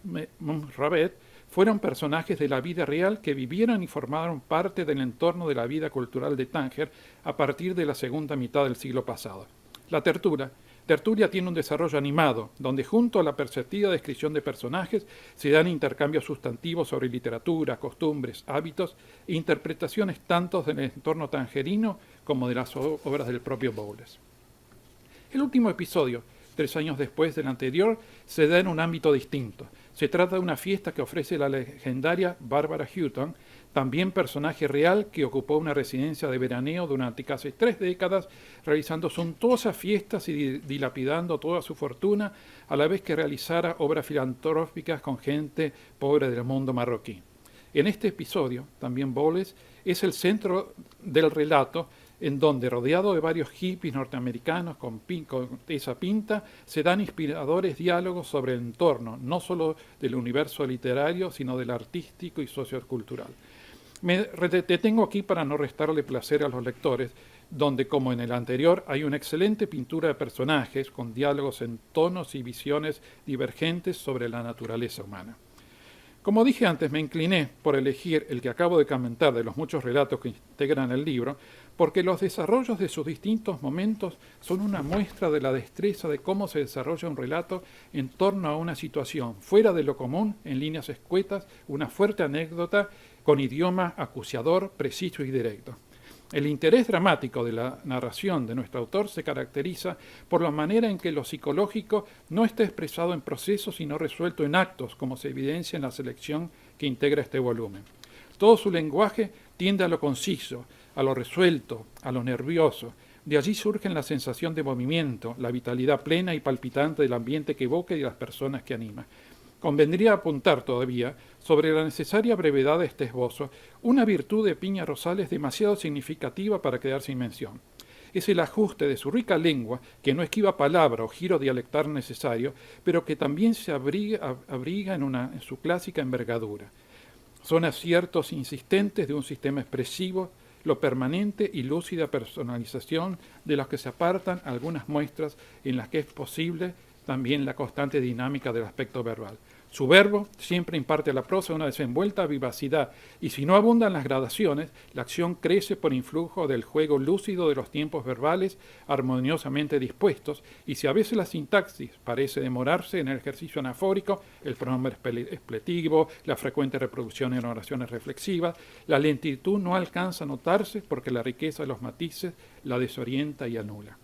Rabet, fueron personajes de la vida real que vivieron y formaron parte del entorno de la vida cultural de Tánger a partir de la segunda mitad del siglo pasado. La tertulia tiene un desarrollo animado, donde junto a la perceptiva descripción de personajes se dan intercambios sustantivos sobre literatura, costumbres, hábitos e interpretaciones tanto del entorno tangerino como de las obras del propio Bowles. El último episodio, 3 años después del anterior, se da en un ámbito distinto. Se trata de una fiesta que ofrece la legendaria Barbara Hutton, también personaje real que ocupó una residencia de veraneo durante casi 3 décadas, realizando suntuosas fiestas y dilapidando toda su fortuna, a la vez que realizara obras filantrópicas con gente pobre del mundo marroquí. En este episodio, también Bowles es el centro del relato, en donde, rodeado de varios hippies norteamericanos con esa pinta, se dan inspiradores diálogos sobre el entorno, no solo del universo literario, sino del artístico y sociocultural. Me detengo aquí para no restarle placer a los lectores, donde, como en el anterior, hay una excelente pintura de personajes con diálogos en tonos y visiones divergentes sobre la naturaleza humana. Como dije antes, me incliné por elegir el que acabo de comentar de los muchos relatos que integran el libro, porque los desarrollos de sus distintos momentos son una muestra de la destreza de cómo se desarrolla un relato en torno a una situación fuera de lo común, en líneas escuetas, una fuerte anécdota con idioma acuciador, preciso y directo. El interés dramático de la narración de nuestro autor se caracteriza por la manera en que lo psicológico no está expresado en procesos sino resuelto en actos, como se evidencia en la selección que integra este volumen. Todo su lenguaje tiende a lo conciso, a lo resuelto, a lo nervioso. De allí surge la sensación de movimiento, la vitalidad plena y palpitante del ambiente que evoca y de las personas que anima. Convendría apuntar todavía, sobre la necesaria brevedad de este esbozo, una virtud de Piña Rosales demasiado significativa para quedar sin mención. Es el ajuste de su rica lengua, que no esquiva palabra o giro dialectal necesario, pero que también se abriga en su clásica envergadura. Son aciertos insistentes de un sistema expresivo, lo permanente y lúcida personalización de los que se apartan algunas muestras en las que es posible también la constante dinámica del aspecto verbal. Su verbo siempre imparte a la prosa una desenvuelta vivacidad, y si no abundan las gradaciones, la acción crece por influjo del juego lúcido de los tiempos verbales armoniosamente dispuestos, y si a veces la sintaxis parece demorarse en el ejercicio anafórico, el pronombre expletivo, la frecuente reproducción en oraciones reflexivas, la lentitud no alcanza a notarse porque la riqueza de los matices la desorienta y anula.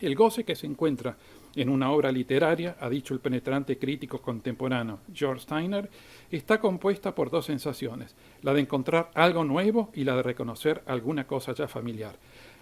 El goce que se encuentra en una obra literaria, ha dicho el penetrante crítico contemporáneo George Steiner, está compuesta por dos sensaciones, la de encontrar algo nuevo y la de reconocer alguna cosa ya familiar.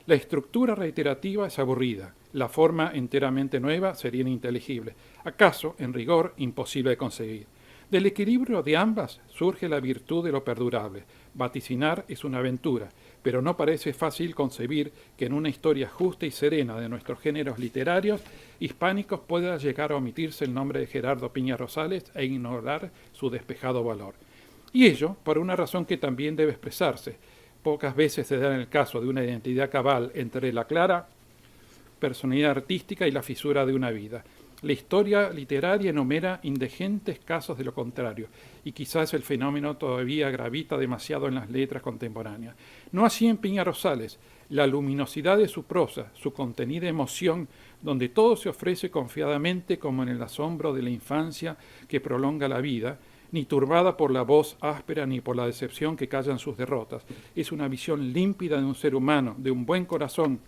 La estructura reiterativa es aburrida, la forma enteramente nueva sería ininteligible, acaso, en rigor, imposible de conseguir. Del equilibrio de ambas surge la virtud de lo perdurable. Vaticinar es una aventura, pero no parece fácil concebir que en una historia justa y serena de nuestros géneros literarios hispánicos pueda llegar a omitirse el nombre de Gerardo Piña Rosales e ignorar su despejado valor. Y ello por una razón que también debe expresarse. Pocas veces se da en el caso de una identidad cabal entre la clara personalidad artística y la fisura de una vida. La historia literaria enumera indecentes casos de lo contrario, y quizás el fenómeno todavía gravita demasiado en las letras contemporáneas. No así en Piña Rosales. La luminosidad de su prosa, su contenida emoción, donde todo se ofrece confiadamente como en el asombro de la infancia que prolonga la vida, ni turbada por la voz áspera ni por la decepción que callan sus derrotas. Es una visión límpida de un ser humano, de un buen corazón,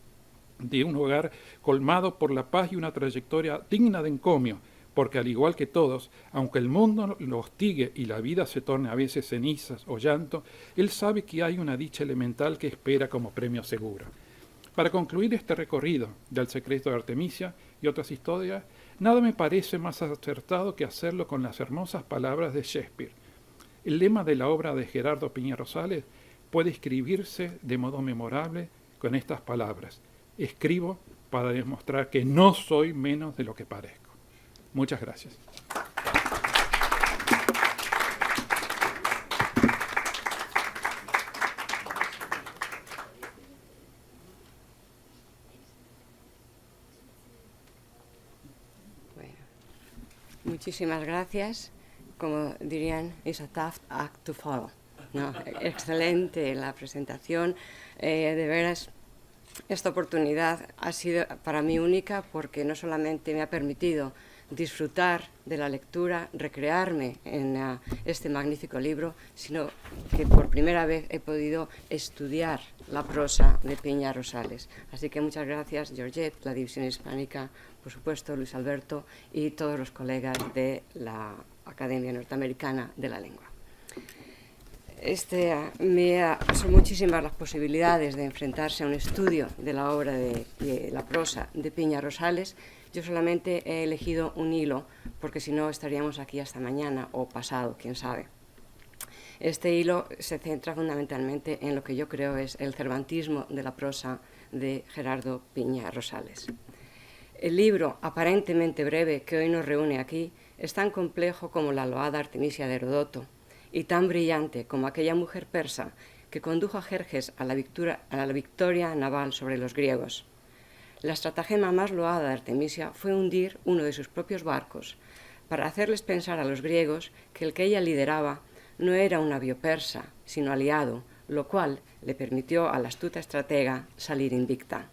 de un hogar colmado por la paz y una trayectoria digna de encomio, porque al igual que todos, aunque el mundo lo hostigue y la vida se torne a veces cenizas o llanto, él sabe que hay una dicha elemental que espera como premio seguro. Para concluir este recorrido del secreto de Artemisia y otras historias, nada me parece más acertado que hacerlo con las hermosas palabras de Shakespeare. El lema de la obra de Gerardo Piña Rosales puede escribirse de modo memorable con estas palabras: escribo para demostrar que no soy menos de lo que parezco. Muchas gracias. Bueno, muchísimas gracias. Como dirían, it's a tough act to follow. ¿No? Excelente la presentación. De veras, esta oportunidad ha sido para mí única porque no solamente me ha permitido disfrutar de la lectura, recrearme en este magnífico libro, sino que por primera vez he podido estudiar la prosa de Piña Rosales. Así que muchas gracias, Georgette, la División Hispánica, por supuesto, Luis Alberto y todos los colegas de la Academia Norteamericana de la Lengua. Son muchísimas las posibilidades de enfrentarse a un estudio de la obra de la prosa de Piña Rosales. Yo solamente he elegido un hilo, porque si no estaríamos aquí hasta mañana o pasado, quién sabe. Este hilo se centra fundamentalmente en lo que yo creo es el cervantismo de la prosa de Gerardo Piña Rosales. El libro, aparentemente breve, que hoy nos reúne aquí, es tan complejo como la loada Artemisia de Herodoto, y tan brillante como aquella mujer persa que condujo a Jerjes a la victoria naval sobre los griegos. La estratagema más loada de Artemisia fue hundir uno de sus propios barcos para hacerles pensar a los griegos que el que ella lideraba no era un navío persa, sino aliado, lo cual le permitió a la astuta estratega salir invicta.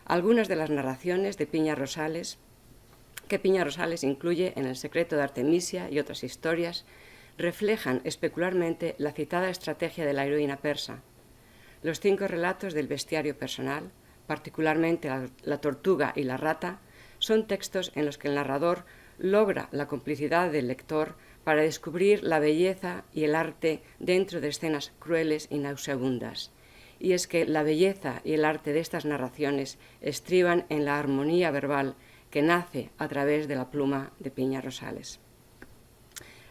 Algunas de las narraciones de Piña Rosales, que Piña Rosales incluye en El secreto de Artemisia y otras historias, reflejan especularmente la citada estrategia de la heroína persa. Los 5 relatos del bestiario personal, particularmente la tortuga y la rata, son textos en los que el narrador logra la complicidad del lector para descubrir la belleza y el arte dentro de escenas crueles y nauseabundas. Y es que la belleza y el arte de estas narraciones estriban en la armonía verbal que nace a través de la pluma de Piña Rosales.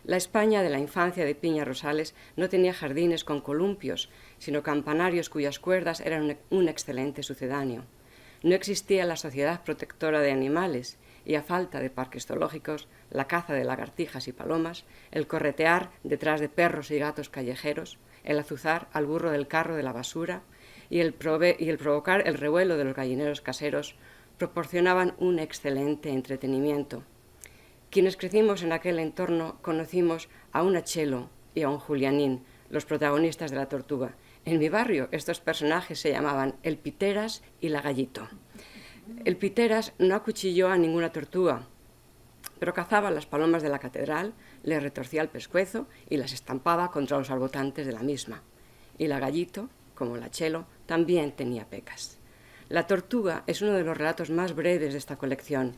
La España de la infancia de Piña Rosales no tenía jardines con columpios, sino campanarios cuyas cuerdas eran un excelente sucedáneo. No existía la sociedad protectora de animales y, a falta de parques zoológicos, la caza de lagartijas y palomas, el corretear detrás de perros y gatos callejeros, el azuzar al burro del carro de la basura y el provocar el revuelo de los gallineros caseros proporcionaban un excelente entretenimiento. Quienes crecimos en aquel entorno conocimos a un Achelo y a un Julianín, los protagonistas de La Tortuga. En mi barrio estos personajes se llamaban el Piteras y la Gallito. El Piteras no acuchilló a ninguna tortuga, pero cazaba las palomas de la catedral, les retorcía el pescuezo y las estampaba contra los arbotantes de la misma. Y la Gallito, como el Achelo, también tenía pecas. La Tortuga es uno de los relatos más breves de esta colección,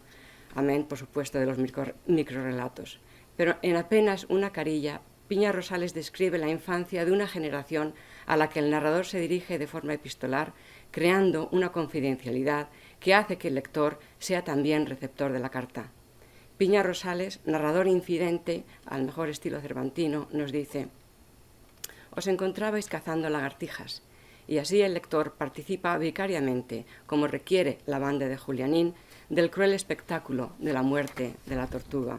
amén, por supuesto, de los microrelatos. Pero en apenas una carilla, Piña Rosales describe la infancia de una generación a la que el narrador se dirige de forma epistolar, creando una confidencialidad que hace que el lector sea también receptor de la carta. Piña Rosales, narrador infidente, al mejor estilo cervantino, nos dice: «Os encontrabais cazando lagartijas», y así el lector participa vicariamente, como requiere la banda de Julianín, del cruel espectáculo de la muerte de la tortuga.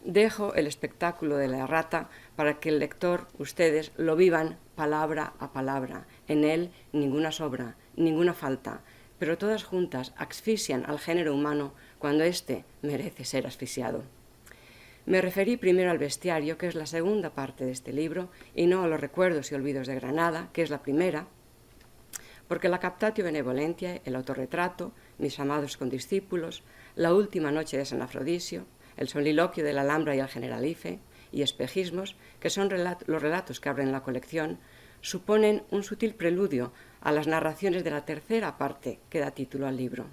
Dejo el espectáculo de la rata para que el lector, ustedes, lo vivan palabra a palabra. En él ninguna sobra, ninguna falta, pero todas juntas asfixian al género humano cuando éste merece ser asfixiado. Me referí primero al bestiario, que es la segunda parte de este libro, y no a los recuerdos y olvidos de Granada, que es la primera, porque la Captatio Benevolentiae, el autorretrato, Mis amados condiscípulos, La última noche de San Afrodisio, El soliloquio de la Alhambra y el Generalife, y Espejismos, que son los relatos que abren la colección, suponen un sutil preludio a las narraciones de la tercera parte que da título al libro.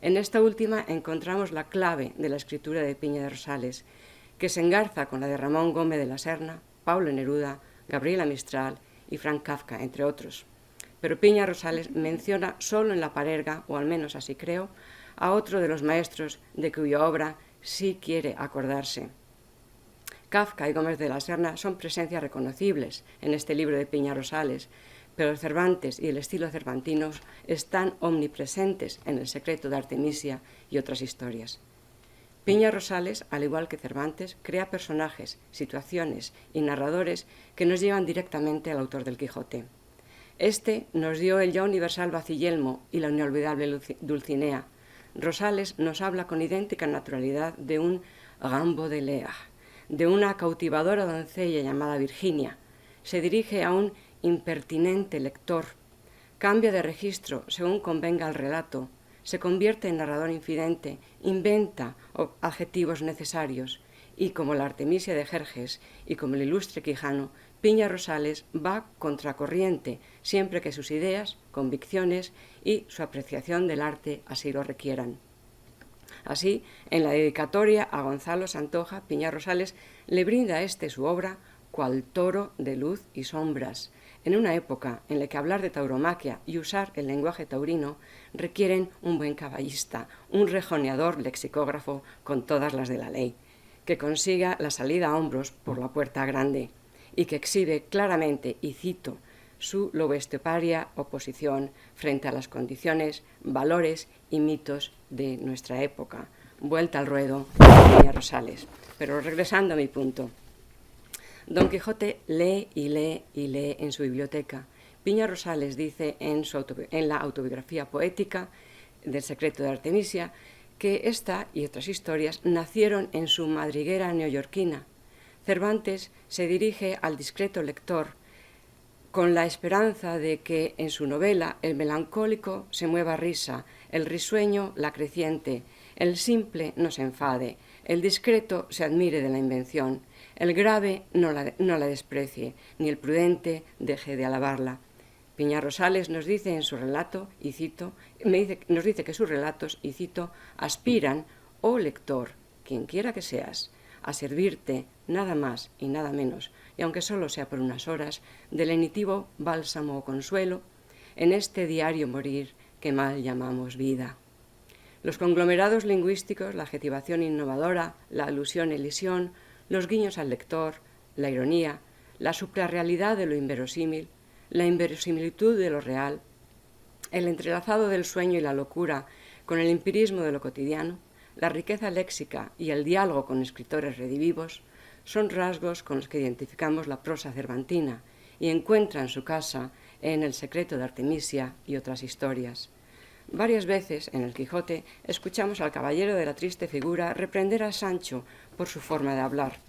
En esta última encontramos la clave de la escritura de Piña de Rosales, que se engarza con la de Ramón Gómez de la Serna, Pablo Neruda, Gabriela Mistral y Franz Kafka, entre otros. Pero Piña Rosales menciona solo en la parerga, o al menos así creo, a otro de los maestros de cuya obra sí quiere acordarse. Kafka y Gómez de la Serna son presencias reconocibles en este libro de Piña Rosales, pero Cervantes y el estilo cervantino están omnipresentes en El secreto de Artemisia y otras historias. Piña Rosales, al igual que Cervantes, crea personajes, situaciones y narradores que nos llevan directamente al autor del Quijote. Este nos dio el ya universal Baciyelmo y la inolvidable Dulcinea. Rosales nos habla con idéntica naturalidad de un Gambo de Lea, de una cautivadora doncella llamada Virginia. Se dirige a un impertinente lector, cambia de registro según convenga al relato, se convierte en narrador infidente, inventa adjetivos necesarios y, como la Artemisia de Jerjes y como el ilustre Quijano, Piña Rosales va contracorriente siempre que sus ideas, convicciones y su apreciación del arte así lo requieran. Así, en la dedicatoria a Gonzalo Santoja, Piña Rosales le brinda a este su obra cual toro de luz y sombras, en una época en la que hablar de tauromaquia y usar el lenguaje taurino requieren un buen caballista, un rejoneador lexicógrafo con todas las de la ley, que consiga la salida a hombros por la puerta grande y que exhibe claramente, y cito, su lobesteparia oposición frente a las condiciones, valores y mitos de nuestra época. Vuelta al ruedo, Piña Rosales. Pero regresando a mi punto. Don Quijote lee y lee y lee en su biblioteca. Piña Rosales dice en la autobiografía poética del secreto de Artemisia que esta y otras historias nacieron en su madriguera neoyorquina. Cervantes se dirige al discreto lector con la esperanza de que en su novela el melancólico se mueva a risa, el risueño la creciente, el simple no se enfade, el discreto se admire de la invención, el grave no la desprecie, ni el prudente deje de alabarla. Piña Rosales nos dice en su relato, y cito, nos dice que sus relatos, y cito, aspiran, oh lector, quien quiera que seas, a servirte nada más y nada menos, y aunque solo sea por unas horas, del lenitivo bálsamo o consuelo, en este diario morir que mal llamamos vida. Los conglomerados lingüísticos, la adjetivación innovadora, la alusión elisión, los guiños al lector, la ironía, la suprarrealidad de lo inverosímil, la inverosimilitud de lo real, el entrelazado del sueño y la locura con el empirismo de lo cotidiano, la riqueza léxica y el diálogo con escritores redivivos son rasgos con los que identificamos la prosa cervantina y encuentran su casa en El secreto de Artemisia y otras historias. Varias veces en el Quijote escuchamos al caballero de la triste figura reprender a Sancho por su forma de hablar.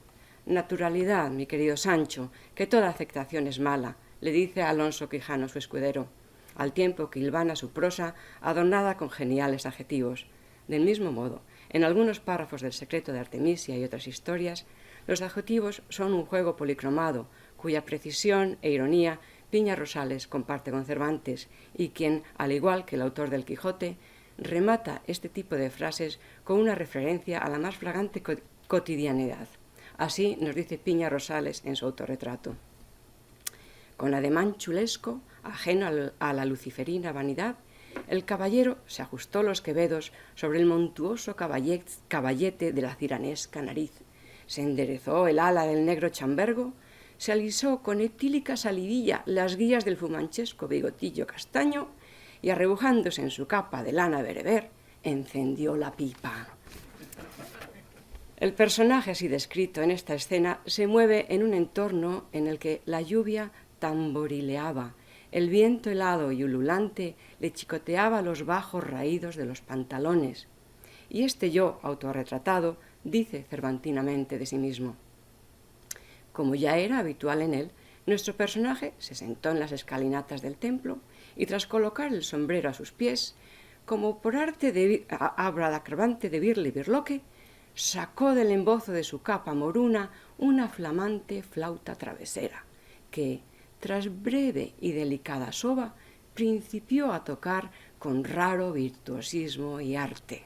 Naturalidad, mi querido Sancho, que toda afectación es mala, le dice a Alonso Quijano, su escudero, al tiempo que hilvana su prosa adornada con geniales adjetivos. Del mismo modo, en algunos párrafos del secreto de Artemisia y otras historias, los adjetivos son un juego policromado, cuya precisión e ironía Piña Rosales comparte con Cervantes, y quien, al igual que el autor del Quijote, remata este tipo de frases con una referencia a la más flagrante cotidianidad. Así nos dice Piña Rosales en su autorretrato. Con ademán chulesco, ajeno a la luciferina vanidad, el caballero se ajustó los quevedos sobre el montuoso caballete de la ciranesca nariz, se enderezó el ala del negro chambergo, se alisó con etílica salivilla las guías del fumanchesco bigotillo castaño y, arrebujándose en su capa de lana bereber, encendió la pipa. El personaje así descrito en esta escena se mueve en un entorno en el que la lluvia tamborileaba, el viento helado y ululante le chicoteaba los bajos raídos de los pantalones, y este yo autorretratado dice cervantinamente de sí mismo. Como ya era habitual en él, nuestro personaje se sentó en las escalinatas del templo y, tras colocar el sombrero a sus pies, como por arte de abracadabante de birle y birloque, sacó del embozo de su capa moruna una flamante flauta travesera, que, tras breve y delicada soba, principió a tocar con raro virtuosismo y arte.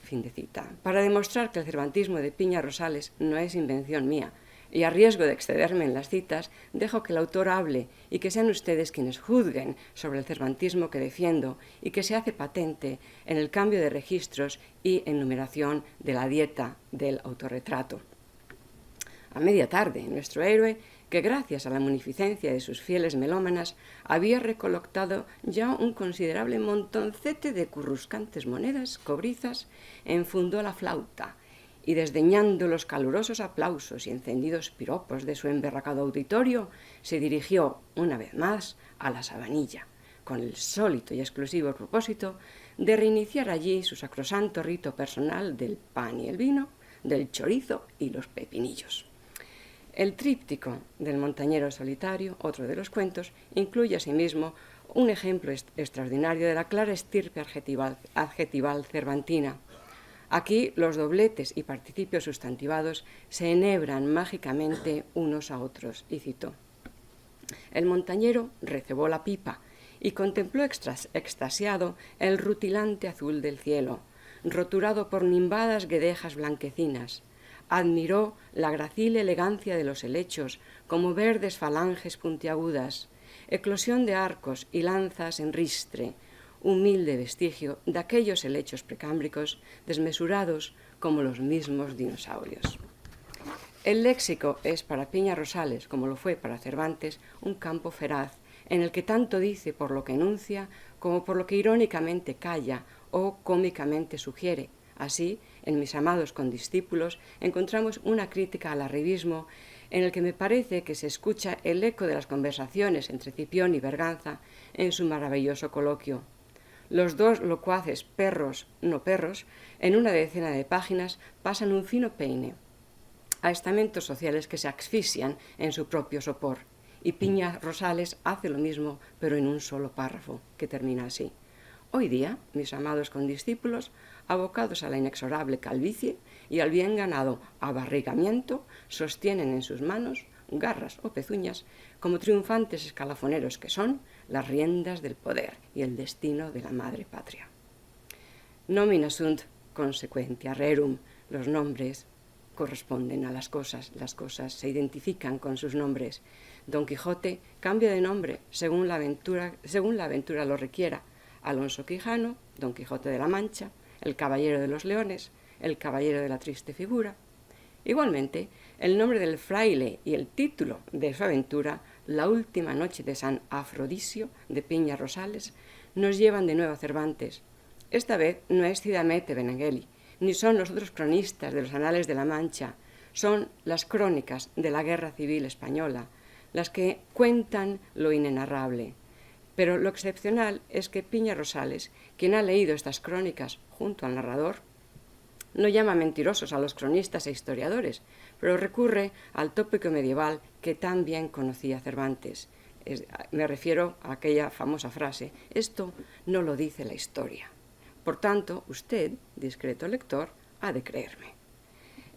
Fin de cita. Para demostrar que el cervantismo de Piña Rosales no es invención mía, y a riesgo de excederme en las citas, dejo que el autor hable y que sean ustedes quienes juzguen sobre el cervantismo que defiendo y que se hace patente en el cambio de registros y enumeración de la dieta del autorretrato. A media tarde, nuestro héroe, que gracias a la munificencia de sus fieles melómanas había recolectado ya un considerable montoncete de curruscantes monedas cobrizas, enfundó la flauta y, desdeñando los calurosos aplausos y encendidos piropos de su emberracado auditorio, se dirigió una vez más a la Sabanilla, con el sólito y exclusivo propósito de reiniciar allí su sacrosanto rito personal del pan y el vino, del chorizo y los pepinillos. El tríptico del montañero solitario, otro de los cuentos, incluye asimismo un ejemplo extraordinario de la clara estirpe adjetival cervantina. Aquí los dobletes y participios sustantivados se enhebran mágicamente unos a otros, y cito: el montañero recebó la pipa y contempló extasiado el rutilante azul del cielo, roturado por nimbadas guedejas blanquecinas. Admiró la gracil elegancia de los helechos, como verdes falanges puntiagudas, eclosión de arcos y lanzas en ristre, humilde vestigio de aquellos helechos precámbricos desmesurados como los mismos dinosaurios. El léxico es para Piña Rosales, como lo fue para Cervantes, un campo feraz, en el que tanto dice por lo que enuncia como por lo que irónicamente calla o cómicamente sugiere. Así, en Mis amados condiscípulos encontramos una crítica al arribismo en el que me parece que se escucha el eco de las conversaciones entre Cipión y Berganza en su maravilloso coloquio. Los dos locuaces perros, no perros, en una decena de páginas pasan un fino peine a estamentos sociales que se asfixian en su propio sopor, y Piña Rosales hace lo mismo, pero en un solo párrafo, que termina así: hoy día, mis amados condiscípulos, abocados a la inexorable calvicie y al bien ganado abarrigamiento, sostienen en sus manos, garras o pezuñas, como triunfantes escalafoneros que son, las riendas del poder y el destino de la madre patria. Nomina sunt consequentia rerum. Los nombres corresponden a las cosas se identifican con sus nombres. Don Quijote cambia de nombre según la aventura lo requiera. Alonso Quijano, Don Quijote de la Mancha, el Caballero de los Leones, el Caballero de la Triste Figura. Igualmente, el nombre del fraile y el título de su aventura, La última noche de San Afrodisio, de Piña Rosales, nos llevan de nuevo a Cervantes. Esta vez no es Cide Hamete Benengeli, ni son los otros cronistas de los Anales de la Mancha, son las crónicas de la Guerra Civil Española, las que cuentan lo inenarrable. Pero lo excepcional es que Piña Rosales, quien ha leído estas crónicas junto al narrador, no llama mentirosos a los cronistas e historiadores, pero recurre al tópico medieval que tan bien conocía Cervantes. Me refiero a aquella famosa frase: esto no lo dice la historia. Por tanto, usted, discreto lector, ha de creerme.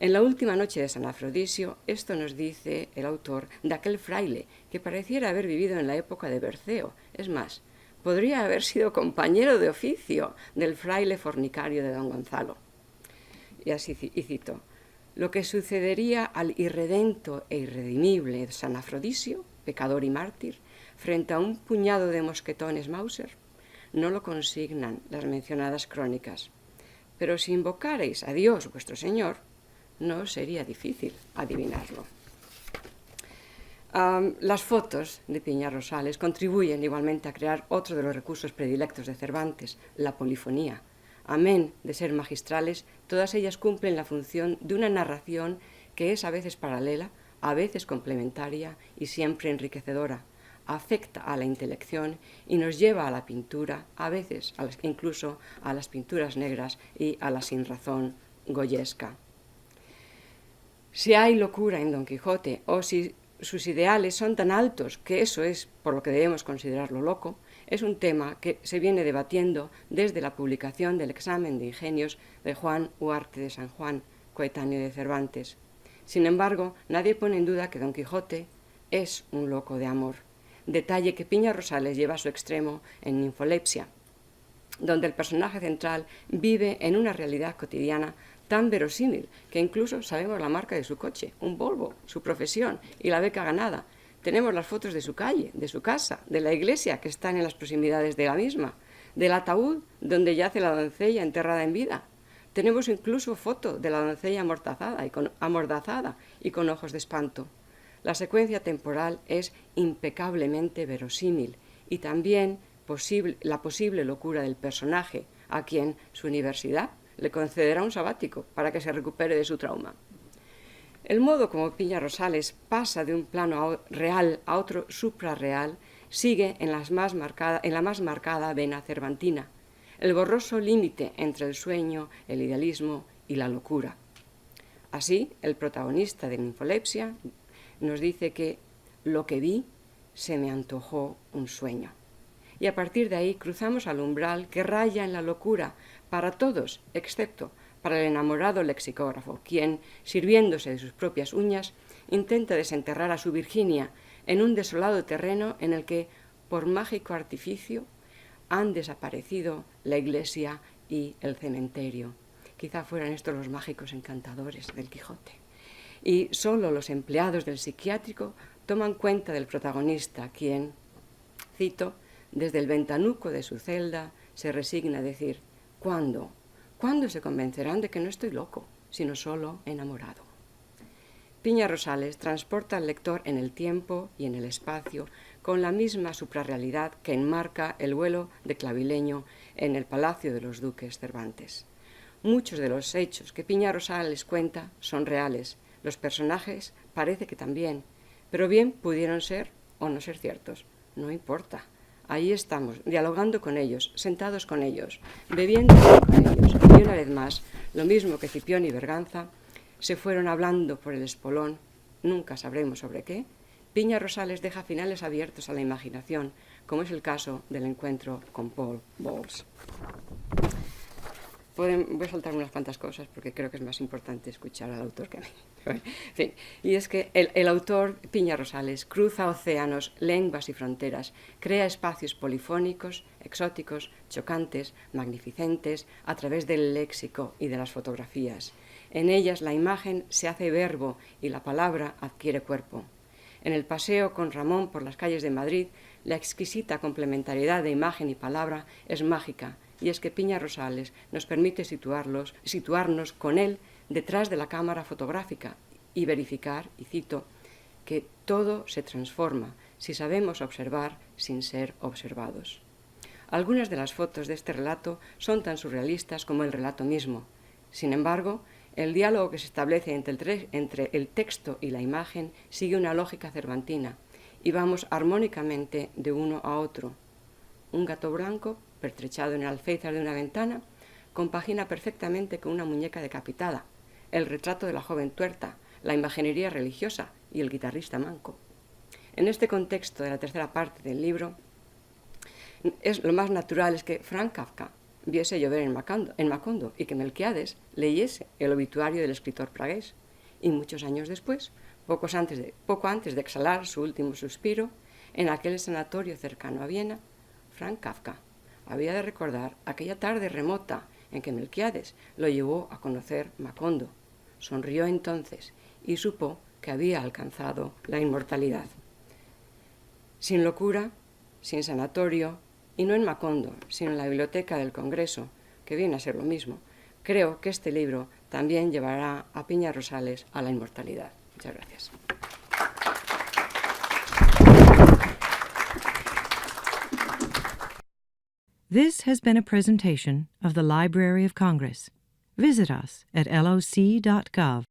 En la última noche de San Afrodisio, esto nos dice el autor de aquel fraile que pareciera haber vivido en la época de Berceo. Es más, podría haber sido compañero de oficio del fraile fornicario de don Gonzalo. Y cito: lo que sucedería al irredento e irredimible San Afrodisio, pecador y mártir, frente a un puñado de mosquetones Mauser, no lo consignan las mencionadas crónicas. Pero si invocareis a Dios vuestro Señor, no os sería difícil adivinarlo. Las fotos de Piña Rosales contribuyen igualmente a crear otro de los recursos predilectos de Cervantes, la polifonía. Amén de ser magistrales, todas ellas cumplen la función de una narración que es a veces paralela, a veces complementaria y siempre enriquecedora. Afecta a la intelección y nos lleva a la pintura, a veces incluso a las pinturas negras y a la sinrazón goyesca. Si hay locura en Don Quijote o si sus ideales son tan altos que eso es por lo que debemos considerarlo loco, es un tema que se viene debatiendo desde la publicación del examen de ingenios de Juan Huarte de San Juan, coetáneo de Cervantes. Sin embargo, nadie pone en duda que Don Quijote es un loco de amor, detalle que Piña Rosales lleva a su extremo en Ninfolepsia, donde el personaje central vive en una realidad cotidiana tan verosímil que incluso sabemos la marca de su coche, un Volvo, su profesión y la beca ganada. Tenemos las fotos de su calle, de su casa, de la iglesia que están en las proximidades de la misma, del ataúd donde yace la doncella enterrada en vida. Tenemos incluso foto de la doncella amordazada y con ojos de espanto. La secuencia temporal es impecablemente verosímil y también la posible locura del personaje, a quien su universidad le concederá un sabático para que se recupere de su trauma. El modo como Piña Rosales pasa de un plano real a otro suprarreal sigue en la más marcada vena cervantina, el borroso límite entre el sueño, el idealismo y la locura. Así, el protagonista de Ninfolepsia nos dice que lo que vi se me antojó un sueño. Y a partir de ahí cruzamos al umbral que raya en la locura para todos, excepto para el enamorado lexicógrafo, quien, sirviéndose de sus propias uñas, intenta desenterrar a su Virginia en un desolado terreno en el que, por mágico artificio, han desaparecido la iglesia y el cementerio. Quizá fueran estos los mágicos encantadores del Quijote. Y solo los empleados del psiquiátrico toman cuenta del protagonista, quien, cito, desde el ventanuco de su celda se resigna a decir: ¿cuándo? ¿Cuándo se convencerán de que no estoy loco, sino solo enamorado? Piña Rosales transporta al lector en el tiempo y en el espacio con la misma suprarrealidad que enmarca el vuelo de Clavileño en el Palacio de los Duques Cervantes. Muchos de los hechos que Piña Rosales cuenta son reales, los personajes parece que también, pero bien pudieron ser o no ser ciertos, no importa. Ahí estamos, dialogando con ellos, sentados con ellos, bebiendo con ellos. Y una vez más, lo mismo que Cipión y Berganza, se fueron hablando por el espolón, nunca sabremos sobre qué. Piña Rosales deja finales abiertos a la imaginación, como es el caso del encuentro con Paul Bowles. Voy a saltar unas cuantas cosas porque creo que es más importante escuchar al autor que a mí. En fin, y es que el autor, Piña Rosales, cruza océanos, lenguas y fronteras, crea espacios polifónicos, exóticos, chocantes, magnificentes, a través del léxico y de las fotografías. En ellas la imagen se hace verbo y la palabra adquiere cuerpo. En el paseo con Ramón por las calles de Madrid, la exquisita complementariedad de imagen y palabra es mágica, y es que Piña Rosales nos permite situarnos con él detrás de la cámara fotográfica y verificar, y cito, que todo se transforma si sabemos observar sin ser observados. Algunas de las fotos de este relato son tan surrealistas como el relato mismo. Sin embargo, el diálogo que se establece entre el texto y la imagen sigue una lógica cervantina y vamos armónicamente de uno a otro. Un gato blanco, pertrechado en el alféizar de una ventana, compagina perfectamente con una muñeca decapitada, el retrato de la joven tuerta, la imaginería religiosa y el guitarrista manco. En este contexto de la tercera parte del libro, lo más natural es que Franz Kafka viese llover en Macondo y que Melquiades leyese el obituario del escritor pragués. Y muchos años después, poco antes de exhalar su último suspiro, en aquel sanatorio cercano a Viena, Franz Kafka había de recordar aquella tarde remota en que Melquiades lo llevó a conocer Macondo. Sonrió entonces y supo que había alcanzado la inmortalidad. Sin locura, sin sanatorio, y no en Macondo, sino en la biblioteca del Congreso, que viene a ser lo mismo, creo que este libro también llevará a Piña Rosales a la inmortalidad. Muchas gracias. This has been a presentation of the Library of Congress. Visit us at loc.gov.